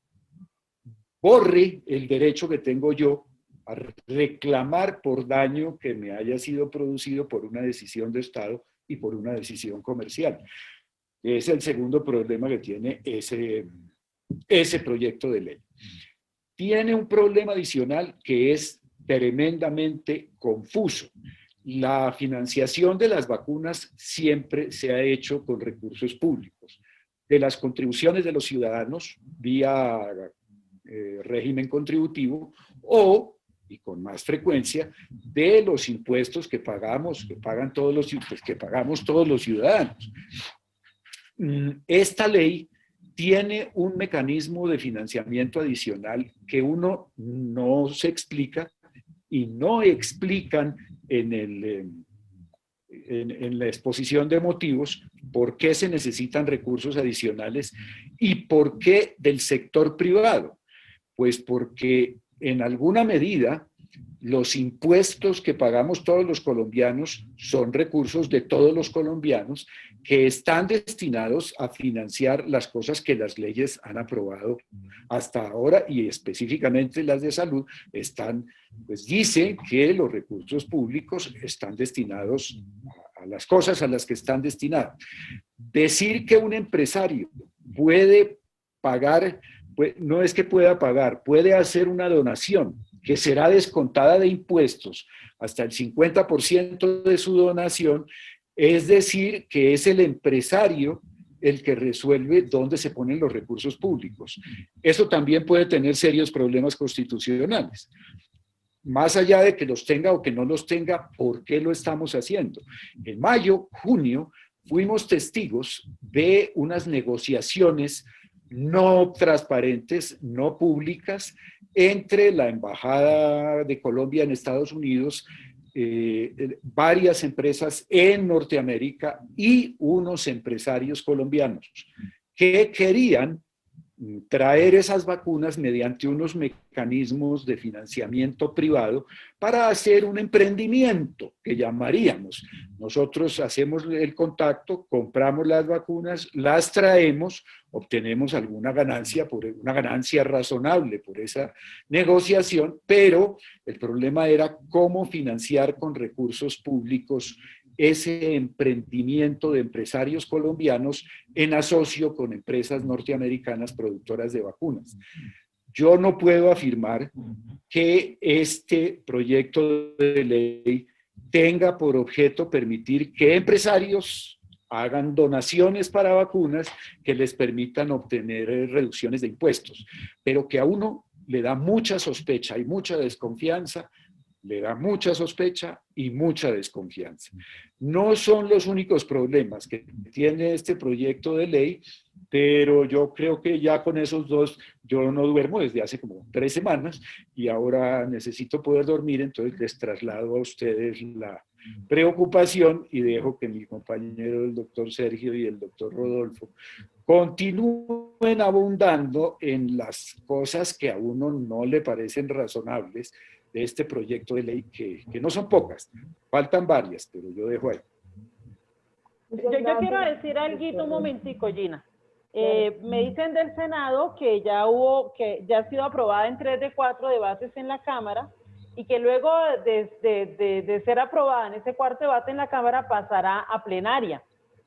borre el derecho que tengo yo a reclamar por daño que me haya sido producido por una decisión de Estado y por una decisión comercial. Es el segundo problema que tiene ese proyecto de ley. Tiene un problema adicional que es tremendamente confuso. La financiación de las vacunas siempre se ha hecho con recursos públicos, de las contribuciones de los ciudadanos vía régimen contributivo o, y con más frecuencia, de los impuestos que pagamos, que pagamos todos los ciudadanos. Esta ley tiene un mecanismo de financiamiento adicional que uno no se explica y no explican en la exposición de motivos por qué se necesitan recursos adicionales y por qué del sector privado. Pues porque en alguna medida los impuestos que pagamos todos los colombianos son recursos de todos los colombianos que están destinados a financiar las cosas que las leyes han aprobado hasta ahora y específicamente las de salud pues dicen que los recursos públicos están destinados a las cosas a las que están destinados. Decir que un empresario puede pagar no es que pueda pagar, puede hacer una donación que será descontada de impuestos hasta el 50% de su donación, es decir, que es el empresario el que resuelve dónde se ponen los recursos públicos. Eso también puede tener serios problemas constitucionales. Más allá de que los tenga o que no los tenga, ¿por qué lo estamos haciendo? En mayo, junio, fuimos testigos de unas negociaciones no transparentes, no públicas, entre la Embajada de Colombia en Estados Unidos, varias empresas en Norteamérica y unos empresarios colombianos que querían traer esas vacunas mediante unos mecanismos de financiamiento privado para hacer un emprendimiento que llamaríamos. Nosotros hacemos el contacto, compramos las vacunas, las traemos, obtenemos alguna ganancia, una ganancia razonable por esa negociación, pero el problema era cómo financiar con recursos públicos ese emprendimiento de empresarios colombianos en asocio con empresas norteamericanas productoras de vacunas. Yo no puedo afirmar que este proyecto de ley tenga por objeto permitir que empresarios hagan donaciones para vacunas que les permitan obtener reducciones de impuestos, pero que a uno le da mucha sospecha y mucha desconfianza. Le da mucha sospecha y mucha desconfianza. No son los únicos problemas que tiene este proyecto de ley, pero yo creo que ya con esos dos, yo no duermo desde hace como 3 semanas y ahora necesito poder dormir, entonces les traslado a ustedes la preocupación y dejo que mi compañero, el doctor Sergio y el doctor Rodolfo, continúen abundando en las cosas que a uno no le parecen razonables de este proyecto de ley, que no son pocas, faltan varias, pero yo dejo ahí. Yo quiero decir algo un momentico, Gina. Me dicen del Senado que ya ha sido aprobada en 3 de 4 debates en la Cámara y que luego de ser aprobada en ese 4º debate en la Cámara pasará a plenaria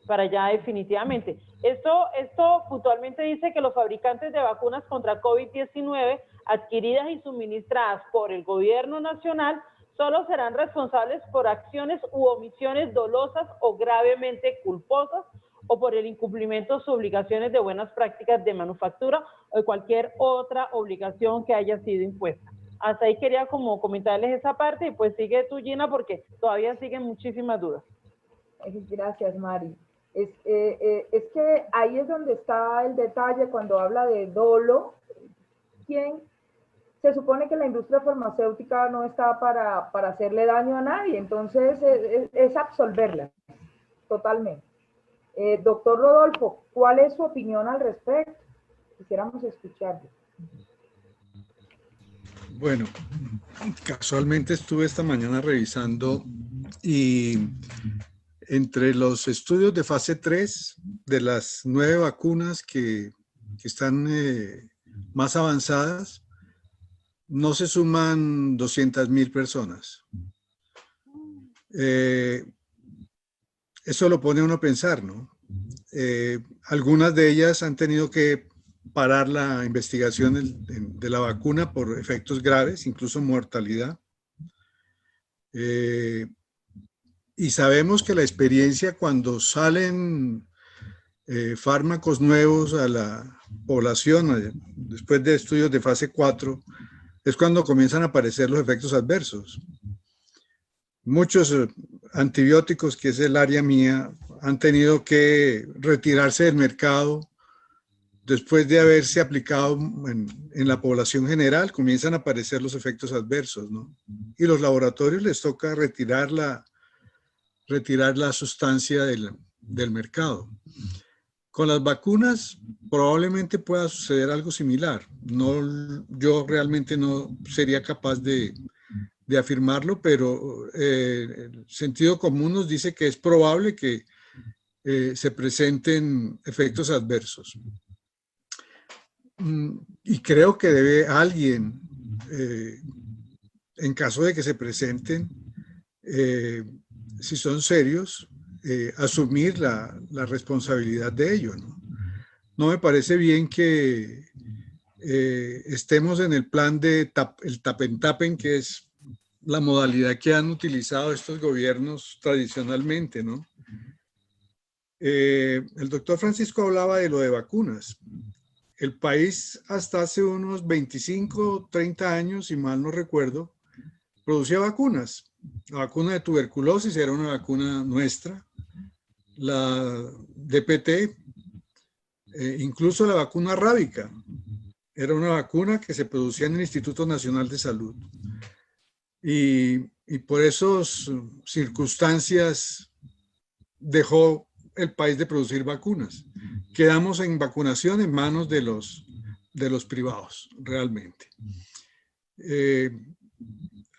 para ya definitivamente. Esto puntualmente dice que los fabricantes de vacunas contra COVID-19 adquiridas y suministradas por el gobierno nacional solo serán responsables por acciones u omisiones dolosas o gravemente culposas o por el incumplimiento de sus obligaciones de buenas prácticas de manufactura o de cualquier otra obligación que haya sido impuesta. Hasta ahí quería como comentarles esa parte y pues sigue tú, Gina, porque todavía siguen muchísimas dudas. Gracias, Mari. Es que ahí es donde está el detalle cuando habla de dolo. ¿Quién? Se supone que la industria farmacéutica no está para hacerle daño a nadie, entonces es absolverla totalmente. Doctor Rodolfo, ¿cuál es su opinión al respecto? Quisiéramos escucharlo. Bueno, casualmente estuve esta mañana revisando y entre los estudios de fase 3 de las 9 vacunas que están más avanzadas, no se suman 200.000 personas. Eso lo pone a uno a pensar, ¿no? Algunas de ellas han tenido que parar la investigación de la vacuna por efectos graves, incluso mortalidad. Y sabemos que la experiencia cuando salen fármacos nuevos a la población, después de estudios de fase 4, es cuando comienzan a aparecer los efectos adversos. Muchos antibióticos, que es el área mía, han tenido que retirarse del mercado después de haberse aplicado en la población general. Comienzan a aparecer los efectos adversos, ¿no? Y los laboratorios les toca retirar la sustancia del mercado. Con las vacunas probablemente pueda suceder algo similar. Yo realmente no sería capaz de afirmarlo, pero el sentido común nos dice que es probable que se presenten efectos adversos. Y creo que debe alguien, en caso de que se presenten, si son serios, asumir la responsabilidad de ello, ¿no? No me parece bien que estemos en el plan de el tapen-tapen, que es la modalidad que han utilizado estos gobiernos tradicionalmente, ¿no? El doctor Francisco hablaba de lo de vacunas. El país hasta hace unos 25, 30 años, si mal no recuerdo, producía vacunas. La vacuna de tuberculosis era una vacuna nuestra, la DPT, incluso la vacuna rábica, era una vacuna que se producía en el Instituto Nacional de Salud. Y por esas circunstancias dejó el país de producir vacunas. Quedamos en vacunación en manos de los privados, realmente.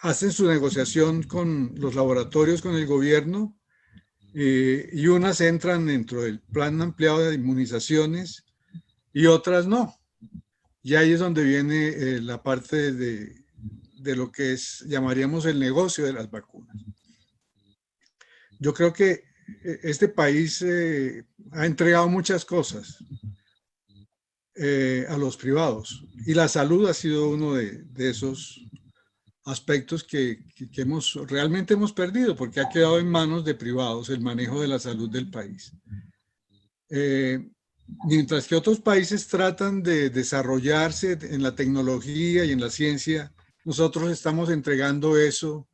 Hacen su negociación con los laboratorios, con el gobierno, y unas entran dentro del plan ampliado de inmunizaciones y otras no. Y ahí es donde viene la parte de lo que llamaríamos el negocio de las vacunas. Yo creo que este país ha entregado muchas cosas a los privados, y la salud ha sido uno de esos aspectos que realmente hemos perdido, porque ha quedado en manos de privados el manejo de la salud del país. Mientras que otros países tratan de desarrollarse en la tecnología y en la ciencia, nosotros estamos entregando eso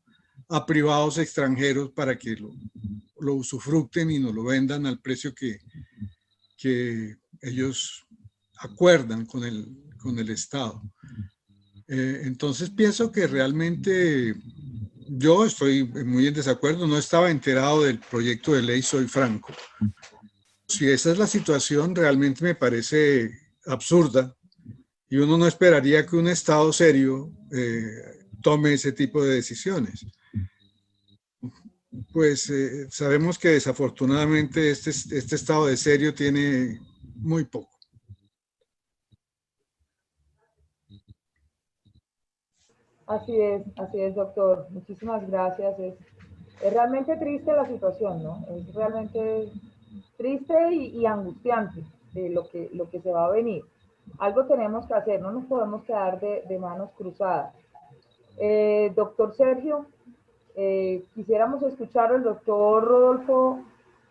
a privados extranjeros para que lo usufructen y nos lo vendan al precio que ellos acuerdan con el Estado. Entonces pienso que realmente yo estoy muy en desacuerdo, no estaba enterado del proyecto de ley, soy franco. Si esa es la situación, realmente me parece absurda, y uno no esperaría que un Estado serio tome ese tipo de decisiones. Pues sabemos que desafortunadamente este Estado de serio tiene muy poco. Así es, doctor. Muchísimas gracias. Es realmente triste la situación, ¿no? Es realmente triste y angustiante lo que se va a venir. Algo tenemos que hacer, no nos podemos quedar de manos cruzadas. Doctor Sergio, quisiéramos escuchar al doctor Rodolfo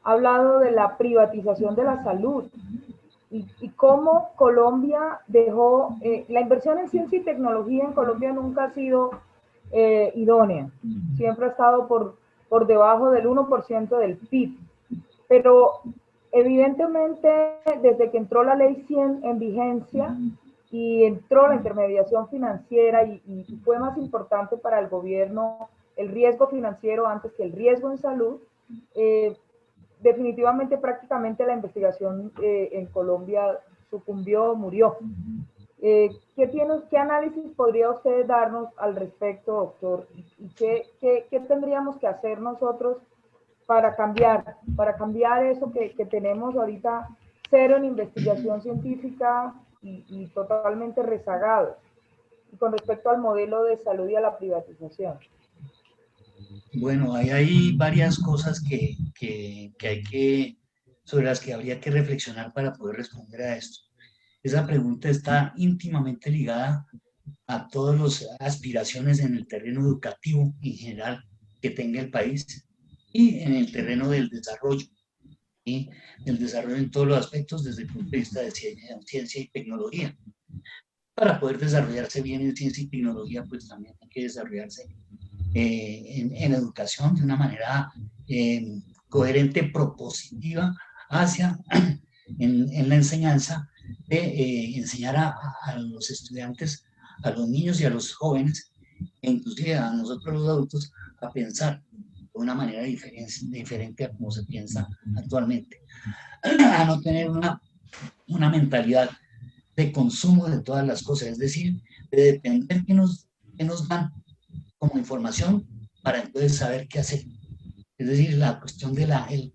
ha hablado de la privatización de la salud y cómo Colombia dejó, la inversión en ciencia y tecnología en Colombia nunca ha sido idónea, siempre ha estado por debajo del 1% del PIB, pero evidentemente desde que entró la ley 100 en vigencia y entró la intermediación financiera y fue más importante para el gobierno el riesgo financiero antes que el riesgo en salud, definitivamente prácticamente la investigación en Colombia sucumbió, murió. ¿Qué análisis podría usted darnos al respecto, doctor? ¿Y qué tendríamos que hacer nosotros para cambiar eso que tenemos ahorita cero en investigación científica y totalmente rezagados? Y con respecto al modelo de salud y a la privatización. Bueno, hay varias cosas sobre las que habría que reflexionar para poder responder a esto. Esa pregunta está íntimamente ligada a todas las aspiraciones en el terreno educativo en general que tenga el país y en el terreno del desarrollo, y el desarrollo en todos los aspectos desde el punto de vista de ciencia y tecnología. Para poder desarrollarse bien en ciencia y tecnología, pues también hay que desarrollarse en educación de una manera coherente, propositiva, en la enseñanza, de enseñar a los estudiantes, a los niños y a los jóvenes, e inclusive a nosotros los adultos, a pensar de una manera diferente a como se piensa actualmente, a no tener una mentalidad de consumo de todas las cosas, es decir, de depender que nos dan como información para entonces saber qué hacer. Es decir, la cuestión de el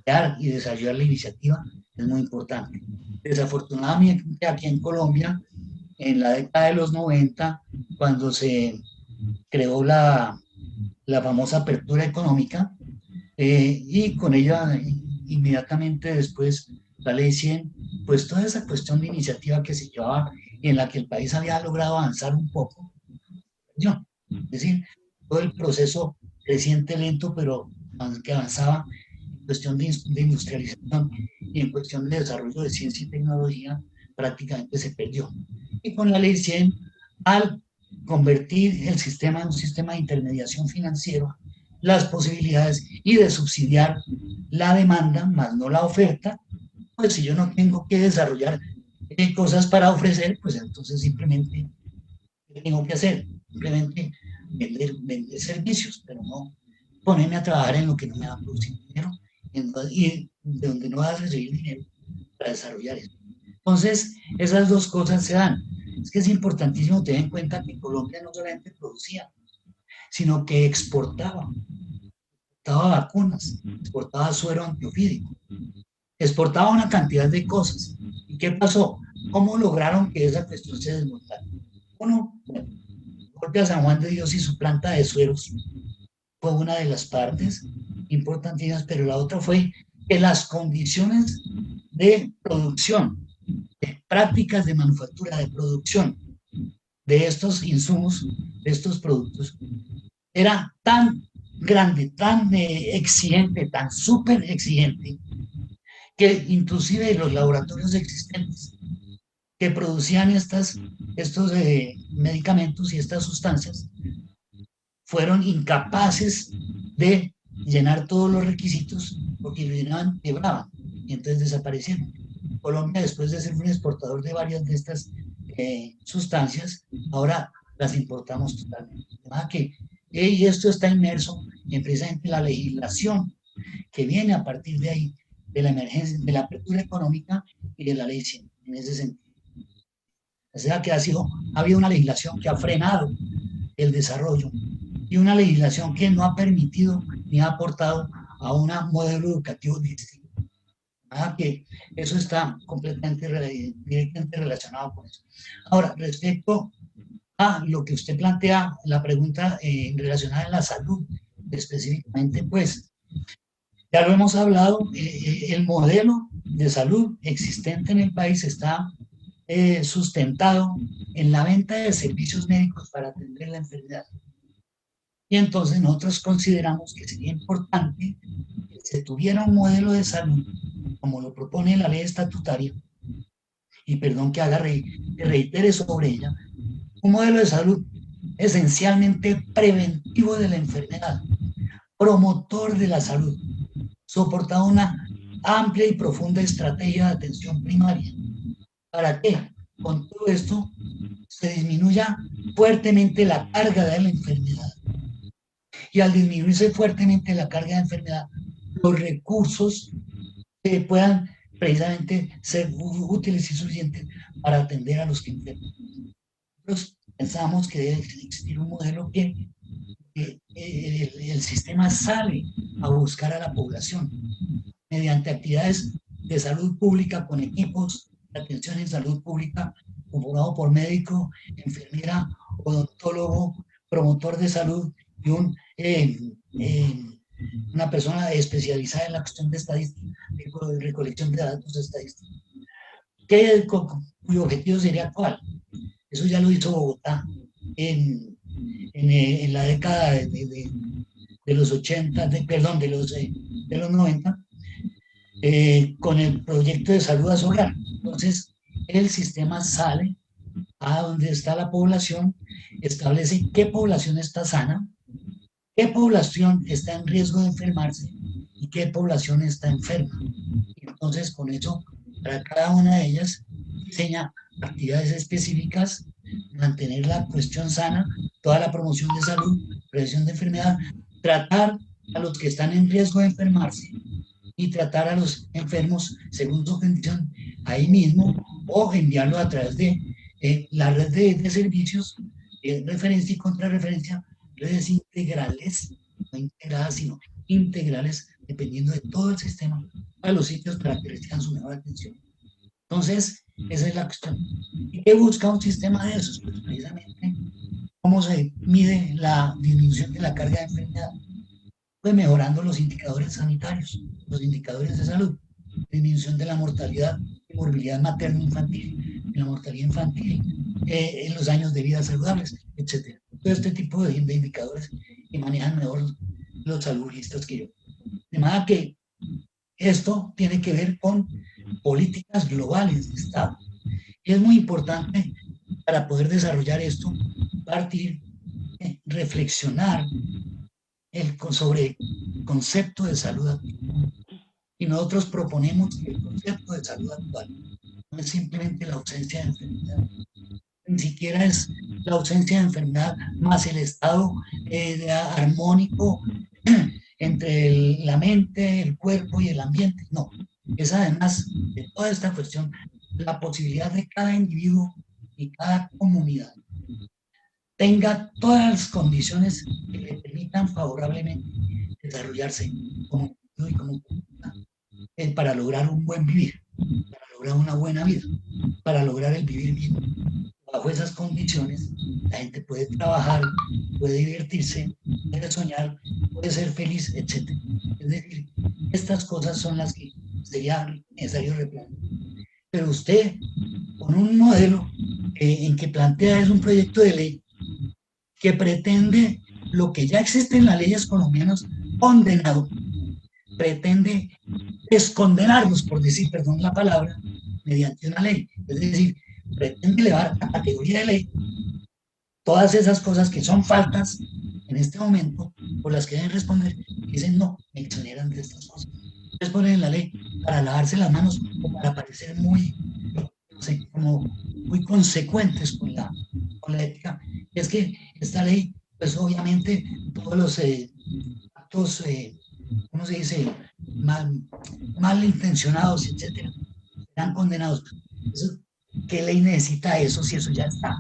crear y desarrollar la iniciativa es muy importante. Desafortunadamente aquí en Colombia, en la década de los 90, cuando se creó la famosa apertura económica, y con ella inmediatamente después la ley 100, pues toda esa cuestión de iniciativa que se llevaba y en la que el país había logrado avanzar un poco, yo, es decir, todo el proceso creciente lento, pero que avanzaba en cuestión de industrialización y en cuestión de desarrollo de ciencia y tecnología, prácticamente se perdió. Y con la ley 100, al convertir el sistema en un sistema de intermediación financiero, las posibilidades y de subsidiar la demanda, más no la oferta, pues si yo no tengo que desarrollar cosas para ofrecer, pues entonces simplemente, ¿qué tengo que hacer? Simplemente vender servicios, pero no ponerme a trabajar en lo que no me va a producir dinero y de donde no va a recibir dinero para desarrollar eso. Entonces, esas dos cosas se dan. Es que es importantísimo tener en cuenta que Colombia no solamente producía, sino que exportaba vacunas, exportaba suero antiofídico, exportaba una cantidad de cosas. ¿Y qué pasó? ¿Cómo lograron que esa cuestión se desmontara? Uno, bueno, golpe a San Juan de Dios y su planta de sueros fue una de las partes importantísimas, pero la otra fue que las condiciones de producción, de prácticas de manufactura, de producción de estos insumos, de estos productos, era tan grande, tan exigente, tan súper exigente, que inclusive los laboratorios existentes que producían estos medicamentos y estas sustancias fueron incapaces de llenar todos los requisitos porque lo llenaban, quebraban y entonces desaparecieron. Colombia, después de ser un exportador de varias de estas sustancias, ahora las importamos totalmente. Y esto está inmerso en precisamente la legislación que viene a partir de ahí, de la emergencia, de la apertura económica y de la ley 100, en ese sentido. O sea que ha habido una legislación que ha frenado el desarrollo y una legislación que no ha permitido ni ha aportado a un modelo educativo distinto. Que eso está completamente directamente relacionado con eso. Ahora, respecto a lo que usted plantea, la pregunta relacionada a la salud, específicamente, pues, ya lo hemos hablado, el modelo de salud existente en el país está sustentado en la venta de servicios médicos para atender la enfermedad. Y entonces nosotros consideramos que sería importante que se tuviera un modelo de salud, como lo propone la ley estatutaria, y perdón que reitere sobre ella, un modelo de salud esencialmente preventivo de la enfermedad, promotor de la salud, soportado una amplia y profunda estrategia de atención primaria. ¿Para qué? Con todo esto se disminuya fuertemente la carga de la enfermedad. Y al disminuirse fuertemente la carga de enfermedad, los recursos puedan precisamente ser útiles y suficientes para atender a los que enferman. Nosotros pensamos que debe existir un modelo que el sistema sale a buscar a la población mediante actividades de salud pública con equipos de atención en salud pública conformado por médico, enfermera, odontólogo, promotor de salud y una persona especializada en la cuestión de estadística, de recolección de datos estadísticos. ¿Cuyo objetivo sería cuál? Eso ya lo hizo Bogotá en la década de los 80, de los 90, con el proyecto de salud a su hogar. Entonces, el sistema sale a donde está la población, establece qué población está sana, qué población está en riesgo de enfermarse y qué población está enferma. Y entonces, con eso, para cada una de ellas, diseña actividades específicas, mantener la cuestión sana, toda la promoción de salud, prevención de enfermedad, tratar a los que están en riesgo de enfermarse y tratar a los enfermos según su condición ahí mismo o enviarlo a través de la red de servicios, referencia y contrarreferencia, redes integrales, no integradas, sino integrales, dependiendo de todo el sistema, a los sitios para que reciban su mejor atención. Entonces, esa es la cuestión. ¿Y qué busca un sistema de esos? Pues precisamente, ¿cómo se mide la disminución de la carga de enfermedad? Pues mejorando los indicadores sanitarios, los indicadores de salud, disminución de la mortalidad y morbilidad materno-infantil, de la mortalidad infantil, los años de vida saludables, etc. Todo este tipo de indicadores que manejan mejor los saludistas que yo. De manera que esto tiene que ver con políticas globales de Estado. Y es muy importante para poder desarrollar esto, partir, reflexionar sobre el concepto de salud actual. Y nosotros proponemos que el concepto de salud actual no es simplemente la ausencia de enfermedad, ni siquiera es la ausencia de enfermedad más el estado armónico entre la mente, el cuerpo y el ambiente. No, es además de toda esta cuestión la posibilidad de cada individuo y cada comunidad tenga todas las condiciones que le permitan favorablemente desarrollarse como individuo y como comunidad para lograr un buen vivir, para lograr una buena vida, para lograr el vivir bien. Bajo esas condiciones, la gente puede trabajar, puede divertirse, puede soñar, puede ser feliz, etc. Es decir, estas cosas son las que sería necesario replantear. Pero usted, con un modelo en que plantea es un proyecto de ley que pretende lo que ya existe en las leyes colombianas condenado, pretende descondenarlos, por decir, perdón la palabra, mediante una ley. Es decir, pretende elevar a categoría de ley todas esas cosas que son faltas en este momento por las que deben responder y dicen no, me exoneran de estas cosas. Entonces ponen en la ley para lavarse las manos o para parecer muy, no sé, como muy consecuentes con la ética. Y es que esta ley, pues obviamente todos los actos, ¿cómo se dice?, mal intencionados, etcétera, serán condenados. Eso, ¿qué ley necesita eso si eso ya está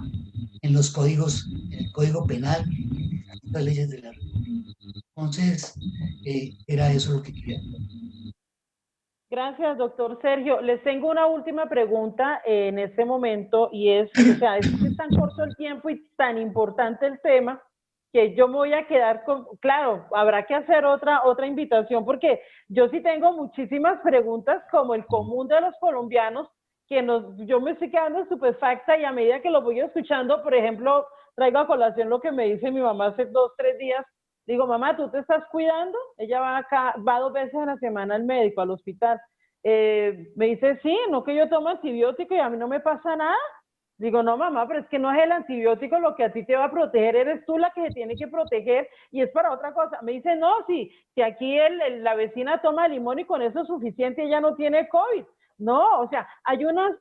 en los códigos, en el Código Penal, en las leyes de la República? Entonces, era eso lo que quería. Gracias, doctor Sergio. Les tengo una última pregunta en este momento y es, o sea, es tan corto el tiempo y tan importante el tema que yo me voy a quedar con, claro, habrá que hacer otra invitación porque yo sí tengo muchísimas preguntas como el común de los colombianos que yo me estoy quedando estupefacta y a medida que lo voy escuchando, por ejemplo, traigo a colación lo que me dice mi mamá hace 2, 3 días. Digo, mamá, ¿tú te estás cuidando? Ella va 2 veces a la semana al médico, al hospital. Me dice, sí, no que yo tomo antibiótico y a mí no me pasa nada. Digo, no, mamá, pero es que no es el antibiótico lo que a ti te va a proteger, eres tú la que se tiene que proteger y es para otra cosa. Me dice, no, si aquí la vecina toma limón y con eso es suficiente, ella no tiene COVID. No, o sea, hay unas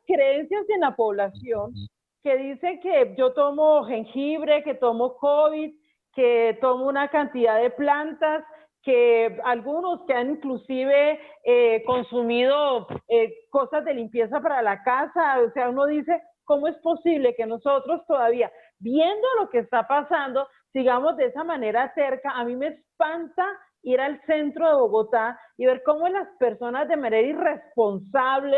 creencias en la población que dicen que yo tomo jengibre, que tomo COVID, que tomo una cantidad de plantas, que algunos que han inclusive consumido cosas de limpieza para la casa, o sea, uno dice, ¿cómo es posible que nosotros todavía, viendo lo que está pasando, sigamos de esa manera cerca? A mí me espanta ir al centro de Bogotá y ver cómo las personas de manera irresponsable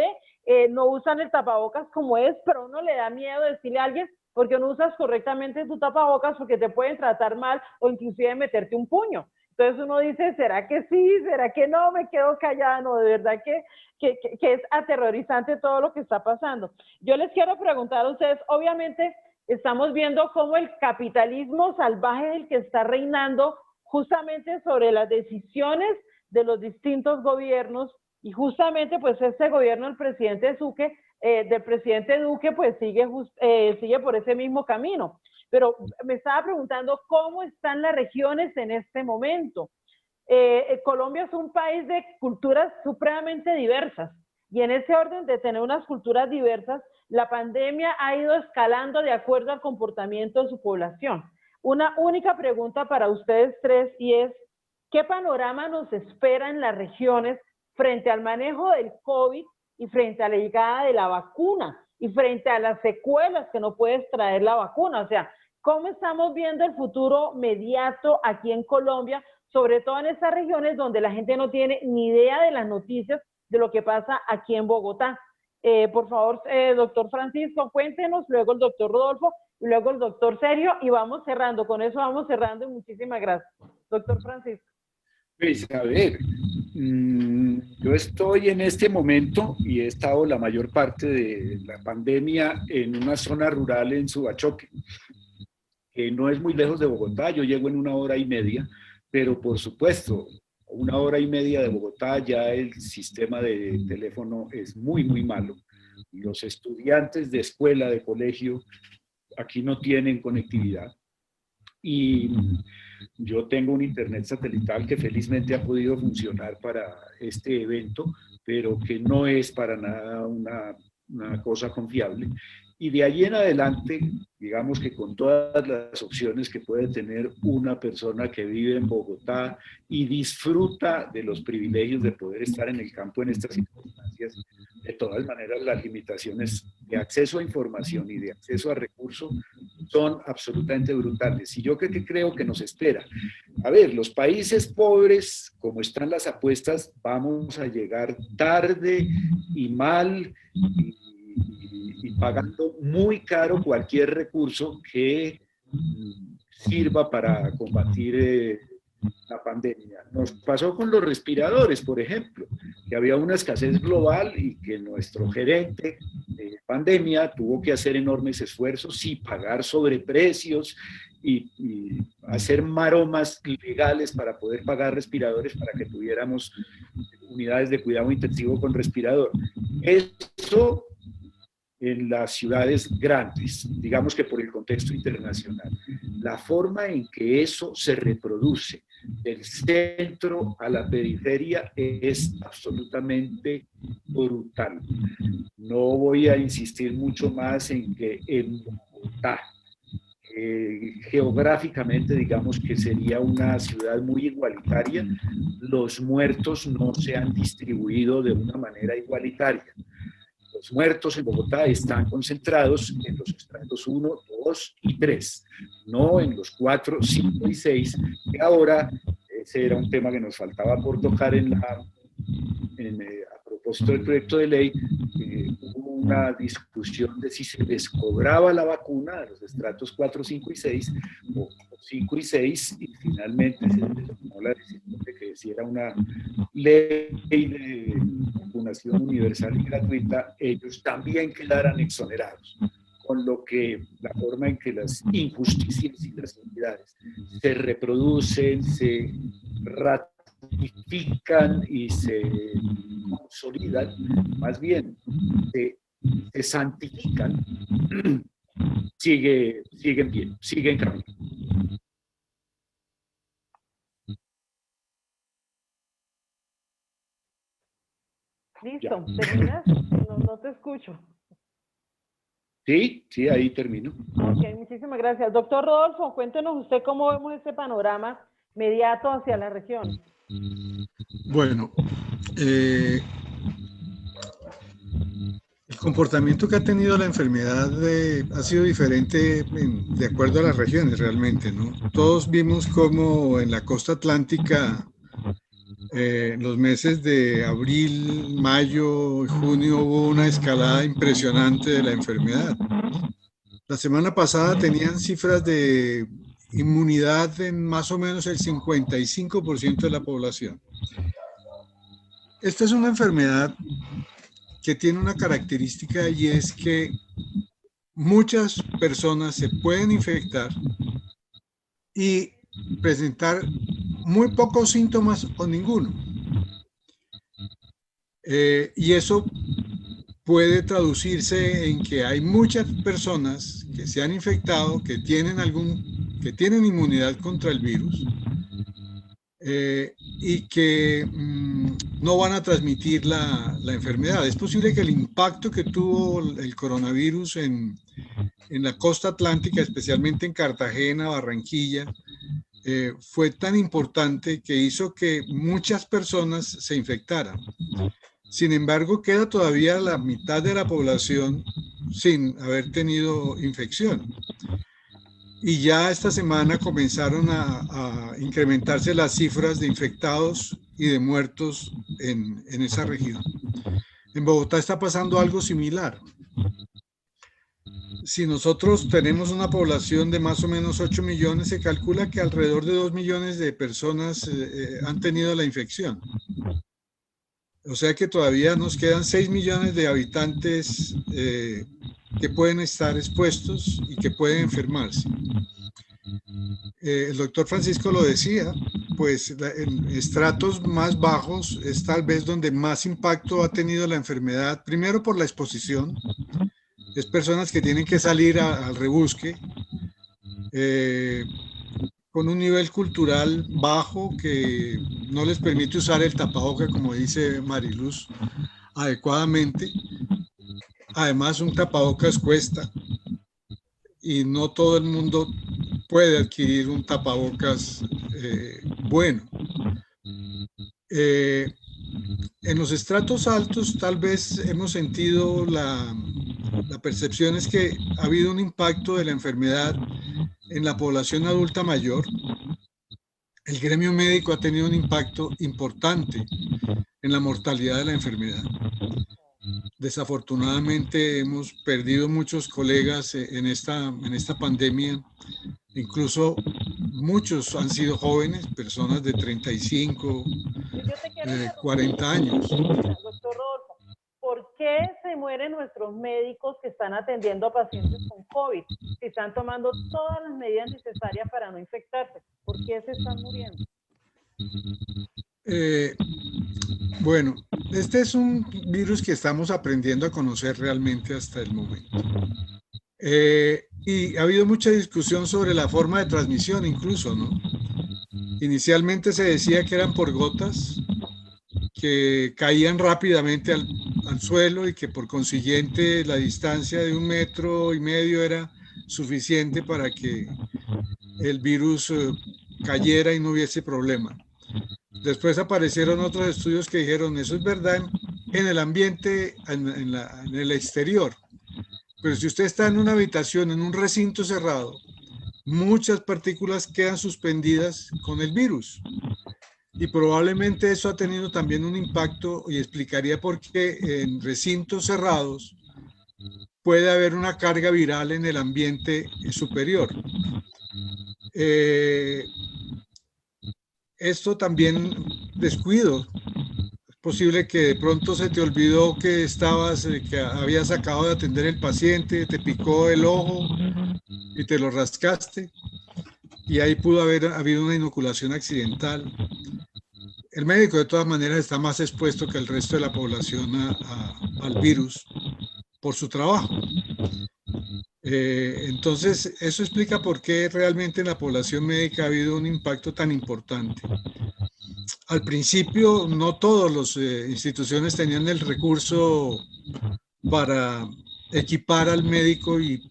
no usan el tapabocas como es, pero uno le da miedo decirle a alguien, porque no usas correctamente tu tapabocas porque te pueden tratar mal o inclusive meterte un puño. Entonces uno dice, ¿será que sí? ¿Será que no? Me quedo callada. No, de verdad que es aterrorizante todo lo que está pasando. Yo les quiero preguntar a ustedes, obviamente estamos viendo cómo el capitalismo salvaje es el que está reinando justamente sobre las decisiones de los distintos gobiernos y justamente pues este gobierno del presidente Duque pues sigue por ese mismo camino. Pero me estaba preguntando cómo están las regiones en este momento. Colombia es un país de culturas supremamente diversas y en ese orden de tener unas culturas diversas, la pandemia ha ido escalando de acuerdo al comportamiento de su población. Una única pregunta para ustedes tres y es, ¿qué panorama nos espera en las regiones frente al manejo del COVID y frente a la llegada de la vacuna y frente a las secuelas que no puede traer la vacuna? O sea, ¿cómo estamos viendo el futuro mediato aquí en Colombia, sobre todo en estas regiones donde la gente no tiene ni idea de las noticias de lo que pasa aquí en Bogotá? Por favor, doctor Francisco, cuéntenos, luego el doctor Rodolfo, y luego el doctor Sergio, y vamos cerrando. Con eso vamos cerrando y muchísimas gracias. Doctor Francisco. Pues a ver, Yo estoy en este momento y he estado la mayor parte de la pandemia en una zona rural en Subachoque, que no es muy lejos de Bogotá. Yo llego en 1 hora y media, pero por supuesto, 1 hora y media de Bogotá ya el sistema de teléfono es muy, muy malo. Los estudiantes de escuela, de colegio, aquí no tienen conectividad. Y yo tengo un internet satelital que felizmente ha podido funcionar para este evento, pero que no es para nada una cosa confiable. Y de allí en adelante, digamos que con todas las opciones que puede tener una persona que vive en Bogotá y disfruta de los privilegios de poder estar en el campo en estas circunstancias, de todas maneras las limitaciones de acceso a información y de acceso a recursos son absolutamente brutales. Y yo creo que nos espera. A ver, los países pobres, como están las apuestas, vamos a llegar tarde y mal y pagando muy caro cualquier recurso que sirva para combatir la pandemia. Nos pasó con los respiradores, por ejemplo, que había una escasez global y que nuestro gerente de pandemia tuvo que hacer enormes esfuerzos y pagar sobreprecios y hacer maromas legales para poder pagar respiradores para que tuviéramos unidades de cuidado intensivo con respirador. Eso en las ciudades grandes, digamos que por el contexto internacional. La forma en que eso se reproduce del centro a la periferia es absolutamente brutal. No voy a insistir mucho más en que en Bogotá, geográficamente digamos que sería una ciudad muy igualitaria, los muertos no se han distribuido de una manera igualitaria. Los muertos en Bogotá están concentrados en los estratos 1, 2 y 3, no en los 4, 5 y 6, que ahora ese era un tema que nos faltaba por tocar a propósito del proyecto de ley. Hubo una discusión de si se les cobraba la vacuna a los estratos 4, 5 y 6, o 5 y 6, y finalmente se tomó la decisión de que si era una ley de vacunación universal y gratuita, ellos también quedaran exonerados. Con lo que la forma en que las injusticias y las iniquidades se reproducen, se ratifican y se consolidan, más bien se santifican, siguen bien, siguen camino. Listo, ¿terminas? No te escucho. Sí, ahí termino. Ok, muchísimas gracias. Doctor Rodolfo, cuéntenos usted cómo vemos este panorama mediato hacia la región. Bueno, el comportamiento que ha tenido la enfermedad ha sido diferente de acuerdo a las regiones realmente, ¿no? Todos vimos cómo en la costa atlántica, en los meses de abril, mayo y junio hubo una escalada impresionante de la enfermedad. La semana pasada tenían cifras de inmunidad en más o menos el 55% de la población. Esta es una enfermedad que tiene una característica y es que muchas personas se pueden infectar y presentar muy pocos síntomas o ninguno. Y eso puede traducirse en que hay muchas personas que se han infectado, que tienen inmunidad contra el virus y que no van a transmitir la enfermedad. Es posible que el impacto que tuvo el coronavirus en la costa atlántica, especialmente en Cartagena, Barranquilla, fue tan importante que hizo que muchas personas se infectaran. Sin embargo, queda todavía la mitad de la población sin haber tenido infección. Y ya esta semana comenzaron a incrementarse las cifras de infectados y de muertos en esa región. En Bogotá está pasando algo similar. Si nosotros tenemos una población de más o menos 8 millones, se calcula que alrededor de 2 millones de personas han tenido la infección. O sea que todavía nos quedan 6 millones de habitantes que pueden estar expuestos y que pueden enfermarse. El doctor Francisco lo decía, pues en estratos más bajos es tal vez donde más impacto ha tenido la enfermedad, primero por la exposición, es personas que tienen que salir al rebusque, con un nivel cultural bajo que no les permite usar el tapaboca, como dice Mariluz, adecuadamente. Además, un tapabocas cuesta y no todo el mundo puede adquirir un tapabocas bueno. En los estratos altos tal vez hemos sentido la percepción es que ha habido un impacto de la enfermedad en la población adulta mayor. El gremio médico ha tenido un impacto importante en la mortalidad de la enfermedad. Desafortunadamente hemos perdido muchos colegas en esta pandemia. Incluso muchos han sido jóvenes, personas de 35, 40 años. Doctor Rodolfo, ¿por qué se mueren nuestros médicos que están atendiendo a pacientes con COVID? Si están tomando todas las medidas necesarias para no infectarse, ¿por qué se están muriendo? Bueno, este es un virus que estamos aprendiendo a conocer realmente hasta el momento. Y ha habido mucha discusión sobre la forma de transmisión incluso, ¿no? Inicialmente se decía que eran por gotas, que caían rápidamente al suelo y que por consiguiente la distancia de 1,5 metros era suficiente para que el virus cayera y no hubiese problema. Después aparecieron otros estudios que dijeron eso es verdad en el ambiente, en el exterior. Pero si usted está en una habitación, en un recinto cerrado, muchas partículas quedan suspendidas con el virus. Y probablemente eso ha tenido también un impacto y explicaría por qué en recintos cerrados puede haber una carga viral en el ambiente superior. Esto también descuido. Es posible que de pronto se te olvidó que que habías acabado de atender el paciente, te picó el ojo y te lo rascaste y ahí pudo haber habido una inoculación accidental. El médico de todas maneras está más expuesto que el resto de la población al virus por su trabajo. Entonces, eso explica por qué realmente en la población médica ha habido un impacto tan importante. Al principio, no todas las instituciones tenían el recurso para equipar al médico y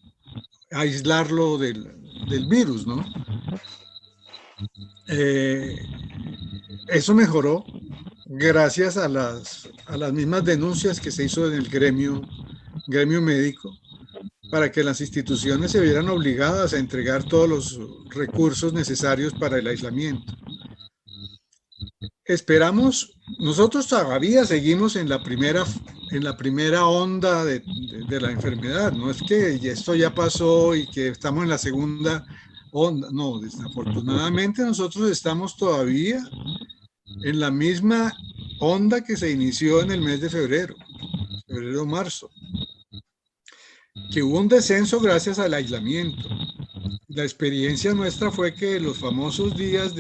aislarlo del virus, ¿no? Eso mejoró gracias a las mismas denuncias que se hizo en el gremio médico, para que las instituciones se vieran obligadas a entregar todos los recursos necesarios para el aislamiento. Esperamos, nosotros todavía seguimos en la primera onda de la enfermedad, no es que esto ya pasó y que estamos en la segunda onda, no, desafortunadamente nosotros estamos todavía en la misma onda que se inició en el mes de febrero-marzo. Que hubo un descenso gracias al aislamiento. La experiencia nuestra fue que los famosos días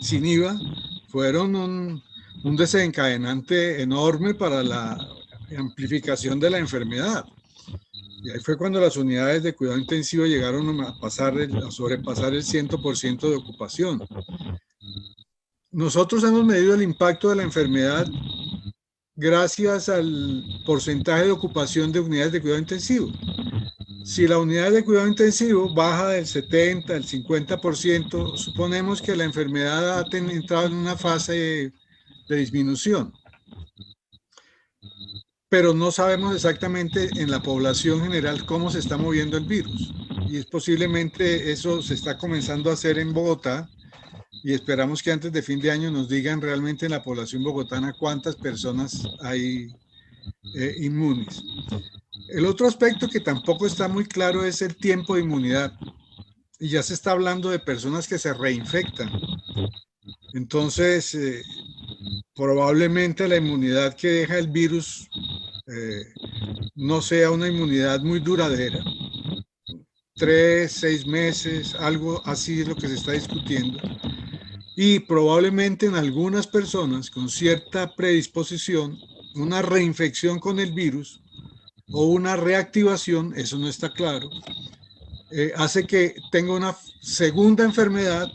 sin IVA fueron un desencadenante enorme para la amplificación de la enfermedad. Y ahí fue cuando las unidades de cuidado intensivo llegaron a sobrepasar el 100% de ocupación. Nosotros hemos medido el impacto de la enfermedad gracias al porcentaje de ocupación de unidades de cuidado intensivo. Si la unidad de cuidado intensivo baja del 70, al 50%, suponemos que la enfermedad ha entrado en una fase de disminución. Pero no sabemos exactamente en la población general cómo se está moviendo el virus. Y posiblemente eso se está comenzando a hacer en Bogotá, y esperamos que antes de fin de año nos digan realmente en la población bogotana cuántas personas hay inmunes. El otro aspecto que tampoco está muy claro es el tiempo de inmunidad. Y ya se está hablando de personas que se reinfectan. Entonces, probablemente la inmunidad que deja el virus no sea una inmunidad muy duradera. 3, 6 meses, algo así es lo que se está discutiendo. Y probablemente en algunas personas con cierta predisposición, una reinfección con el virus o una reactivación, eso no está claro, hace que tenga una segunda enfermedad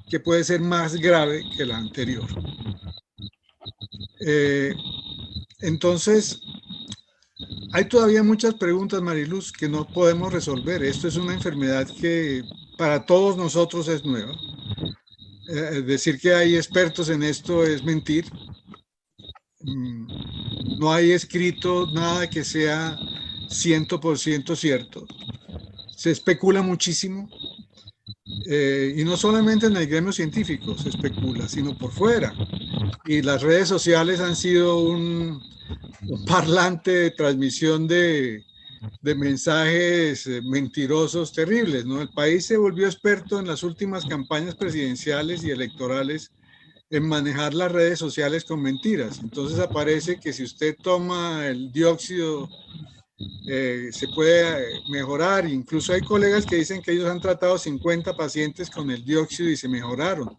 que puede ser más grave que la anterior. Entonces, hay todavía muchas preguntas, Mariluz, que no podemos resolver. Esto es una enfermedad que para todos nosotros es nueva. Decir que hay expertos en esto es mentir. No hay escrito nada que sea 100% cierto. Se especula muchísimo. Y no solamente en el gremio científico se especula, sino por fuera. Y las redes sociales han sido un parlante de transmisión de mensajes mentirosos terribles, ¿no? El país se volvió experto en las últimas campañas presidenciales y electorales en manejar las redes sociales con mentiras. Entonces aparece que si usted toma el dióxido se puede mejorar. Incluso hay colegas que dicen que ellos han tratado 50 pacientes con el dióxido y se mejoraron.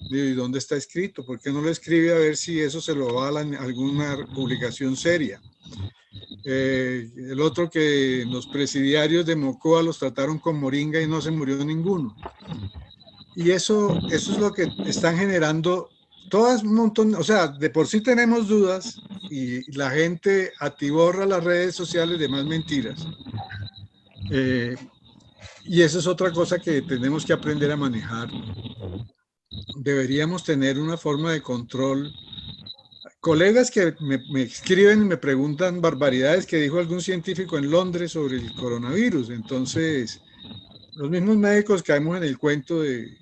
¿Y dónde está escrito? ¿Por qué no lo escribe a ver si eso se lo va a alguna publicación seria? El otro, que los presidiarios de Mocoa los trataron con moringa y no se murió ninguno. Y eso es lo que están generando todas un montón, o sea, de por sí tenemos dudas y la gente atiborra las redes sociales de más mentiras. Y eso es otra cosa que tenemos que aprender a manejar. Deberíamos tener una forma de control. Colegas que me escriben y me preguntan barbaridades que dijo algún científico en Londres sobre el coronavirus. Entonces, los mismos médicos caemos en el cuento en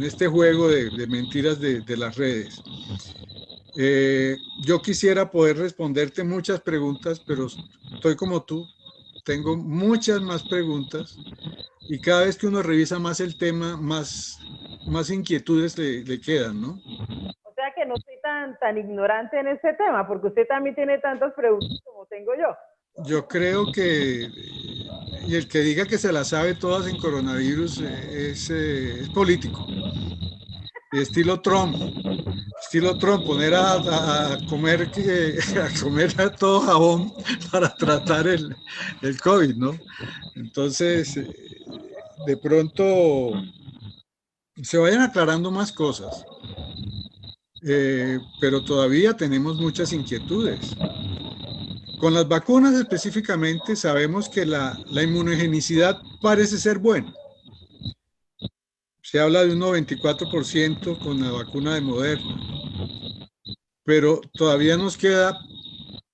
este juego de mentiras de las redes. Yo quisiera poder responderte muchas preguntas, pero estoy como tú. Tengo muchas más preguntas y cada vez que uno revisa más el tema, más inquietudes le quedan, ¿no? O sea que no soy tan ignorante en este tema, porque usted también tiene tantas preguntas como tengo yo. Yo creo que, y el que diga que se las sabe todas en coronavirus es político. Estilo Trump, poner a comer a todo jabón para tratar el COVID, ¿no? Entonces, de pronto se vayan aclarando más cosas, pero todavía tenemos muchas inquietudes. Con las vacunas específicamente sabemos que la inmunogenicidad parece ser buena. Se habla de un 94% con la vacuna de Moderna, pero todavía nos queda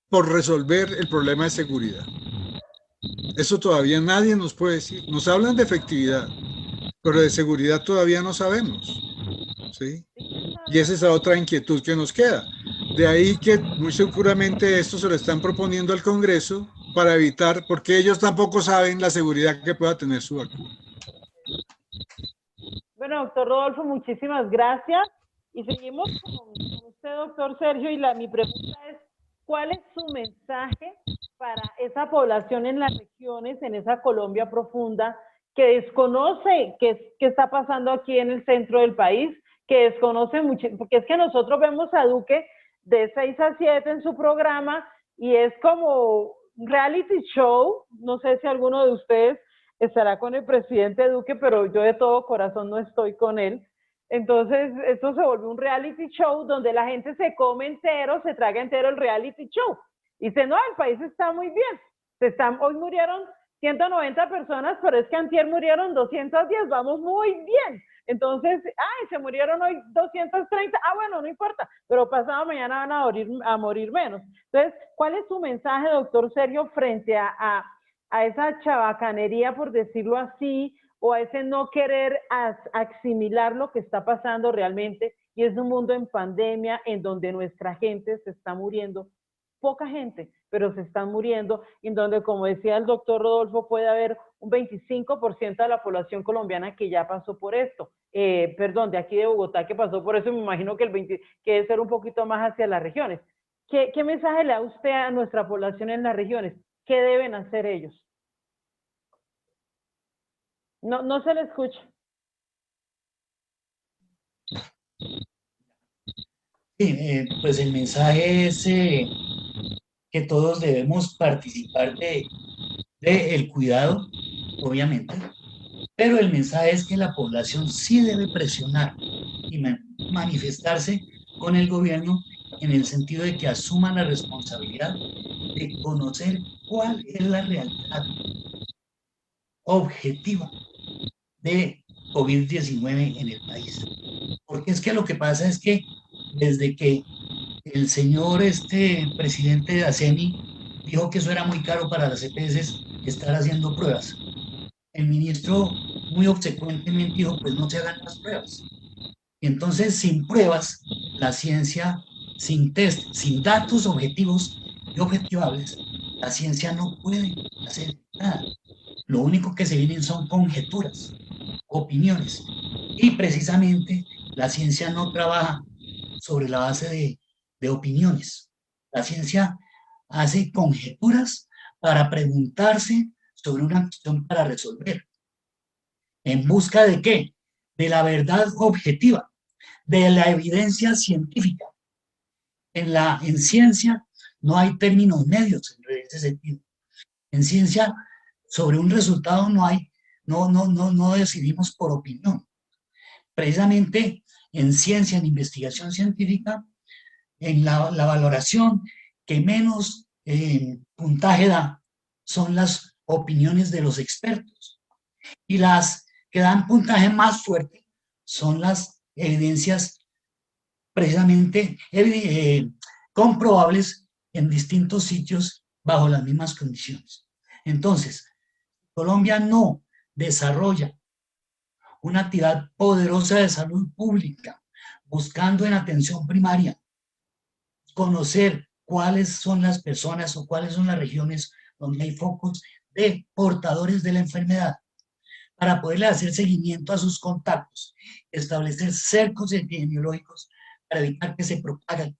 por resolver el problema de seguridad. Eso todavía nadie nos puede decir. Nos hablan de efectividad, pero de seguridad todavía no sabemos, ¿sí? Y esa es la otra inquietud que nos queda. De ahí que muy seguramente esto se lo están proponiendo al Congreso para evitar, porque ellos tampoco saben la seguridad que pueda tener su vacuna. Bueno, doctor Rodolfo, muchísimas gracias. Y seguimos con usted, doctor Sergio, y mi pregunta es, ¿cuál es su mensaje para esa población en las regiones, en esa Colombia profunda, que desconoce qué está pasando aquí en el centro del país, que desconoce mucho, porque es que nosotros vemos a Duque de 6 a 7 en su programa y es como un reality show? No sé si alguno de ustedes estará con el presidente Duque, pero yo de todo corazón no estoy con él. Entonces, esto se volvió un reality show donde la gente se come entero, se traga entero el reality show. Y dice, no, el país está muy bien. Hoy murieron 190 personas, pero es que antier murieron 210, vamos muy bien. Entonces, se murieron hoy 230, bueno, no importa, pero pasado mañana van a morir menos. Entonces, ¿cuál es su mensaje, doctor Sergio, frente a esa chabacanería, por decirlo así, o a ese no querer asimilar lo que está pasando realmente? Y es un mundo en pandemia en donde nuestra gente se está muriendo poca gente, pero se están muriendo, en donde, como decía el doctor Rodolfo, puede haber un 25% de la población colombiana que ya pasó por esto. Perdón, de aquí de Bogotá que pasó por eso, me imagino que que debe ser un poquito más hacia las regiones. ¿Qué mensaje le da usted a nuestra población en las regiones? ¿Qué deben hacer ellos? No se le escucha. Sí, pues el mensaje es que todos debemos participar de el cuidado, obviamente, pero el mensaje es que la población sí debe presionar y manifestarse con el gobierno en el sentido de que asuman la responsabilidad de conocer cuál es la realidad objetiva de COVID-19 en el país. Porque es que lo que pasa es que desde que el señor presidente de ACEMI dijo que eso era muy caro para las EPS estar haciendo pruebas, el ministro muy obsecuentemente dijo, pues no se hagan las pruebas. Y entonces, sin pruebas, la ciencia, sin test, sin datos objetivos y objetivables, la ciencia no puede hacer nada. Lo único que se vienen son conjeturas, opiniones. Y precisamente la ciencia no trabaja sobre la base de opiniones. La ciencia hace conjeturas para preguntarse sobre una cuestión para resolver. ¿En busca de qué? De la verdad objetiva, de la evidencia científica. En ciencia no hay términos medios en ese sentido. En ciencia, sobre un resultado no decidimos por opinión. Precisamente en ciencia, en investigación científica, en la valoración que menos puntaje da son las opiniones de los expertos. Y las que dan puntaje más fuerte son las evidencias precisamente comprobables en distintos sitios bajo las mismas condiciones. Entonces, Colombia no desarrolla una actividad poderosa de salud pública, buscando en atención primaria conocer cuáles son las personas o cuáles son las regiones donde hay focos de portadores de la enfermedad, para poderle hacer seguimiento a sus contactos, establecer cercos epidemiológicos para evitar que se propaguen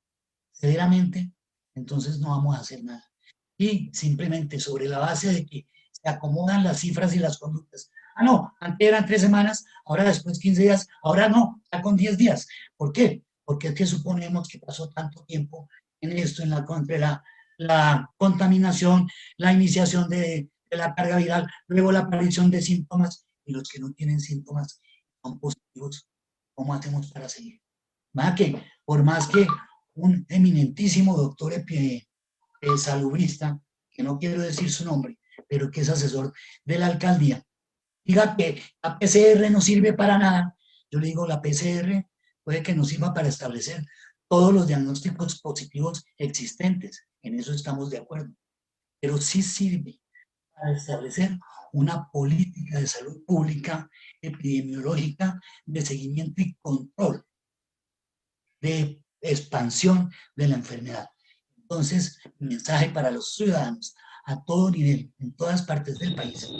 severamente, entonces no vamos a hacer nada. Y simplemente sobre la base de que se acomodan las cifras y las conductas. Ah, no, antes eran 3 semanas, ahora después 15 días, ahora no, ya con 10 días. ¿Por qué? Porque es que suponemos que pasó tanto tiempo en esto, entre la contaminación, la iniciación de la carga viral, luego la aparición de síntomas, y los que no tienen síntomas son positivos. ¿Cómo hacemos para seguir? ¿Va? Que por más que un eminentísimo doctor salubrista, que no quiero decir su nombre, pero que es asesor de la alcaldía, diga que la PCR no sirve para nada, yo le digo, la PCR puede que nos sirva para establecer todos los diagnósticos positivos existentes, en eso estamos de acuerdo, pero sí sirve para establecer una política de salud pública, epidemiológica, de seguimiento y control, de expansión de la enfermedad. Entonces, mi mensaje para los ciudadanos a todo nivel, en todas partes del país,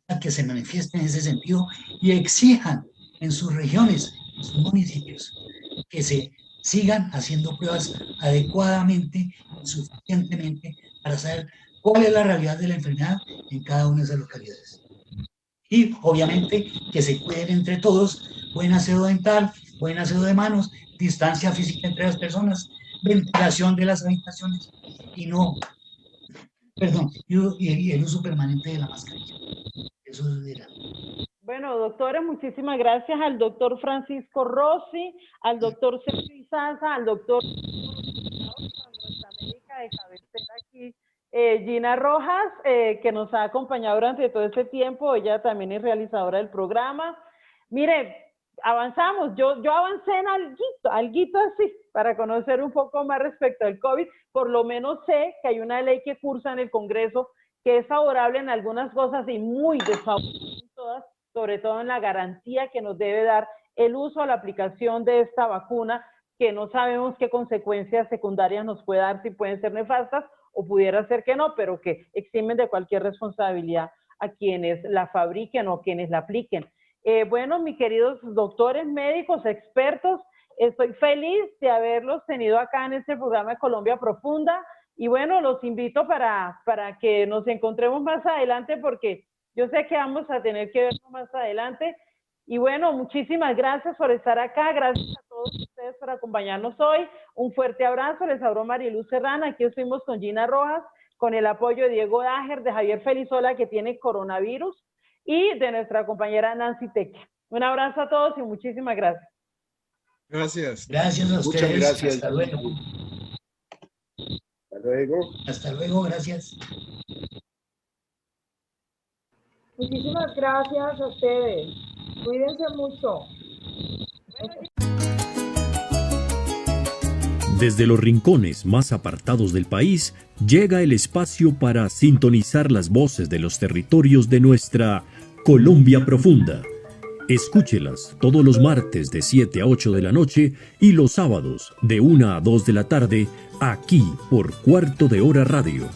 a que se manifiesten en ese sentido y exijan en sus regiones, en sus municipios, que se sigan haciendo pruebas adecuadamente y suficientemente para saber cuál es la realidad de la enfermedad en cada una de esas localidades. Y obviamente que se cuiden entre todos, buen aseo dental, buen aseo de manos, distancia física entre las personas, ventilación de las habitaciones y el uso permanente de la mascarilla. Eso era. Bueno, doctores, muchísimas gracias al doctor Francisco Rossi, al doctor Sergio Izaza, al doctor nuestra médica de cabecera aquí, Gina Rojas, que nos ha acompañado durante todo este tiempo. Ella también es realizadora del programa. Mire, avanzamos. Yo avancé en alguito así, para conocer un poco más respecto al COVID. Por lo menos sé que hay una ley que cursa en el Congreso que es favorable en algunas cosas y muy desfavorable en todas, sobre todo en la garantía que nos debe dar el uso o la aplicación de esta vacuna, que no sabemos qué consecuencias secundarias nos puede dar, si pueden ser nefastas o pudiera ser que no, pero que eximen de cualquier responsabilidad a quienes la fabriquen o quienes la apliquen. Bueno, mis queridos doctores, médicos, expertos, estoy feliz de haberlos tenido acá en este programa de Colombia Profunda y bueno, los invito para que nos encontremos más adelante porque yo sé que vamos a tener que vernos más adelante. Y bueno, muchísimas gracias por estar acá, gracias a todos ustedes por acompañarnos hoy. Un fuerte abrazo, les habló Mariluz Serrana, aquí estuvimos con Gina Rojas, con el apoyo de Diego Dager, de Javier Felizola, que tiene coronavirus, y de nuestra compañera Nancy Tequia. Un abrazo a todos y muchísimas gracias. Gracias. Gracias a ustedes. Muchas gracias. Hasta luego. Hasta luego. Hasta luego, gracias. Muchísimas gracias a ustedes. Cuídense mucho. Desde los rincones más apartados del país, llega el espacio para sintonizar las voces de los territorios de nuestra Colombia Profunda. Escúchelas todos los martes de 7 a 8 de la noche y los sábados de 1 a 2 de la tarde, aquí por Cuarto de Hora Radio.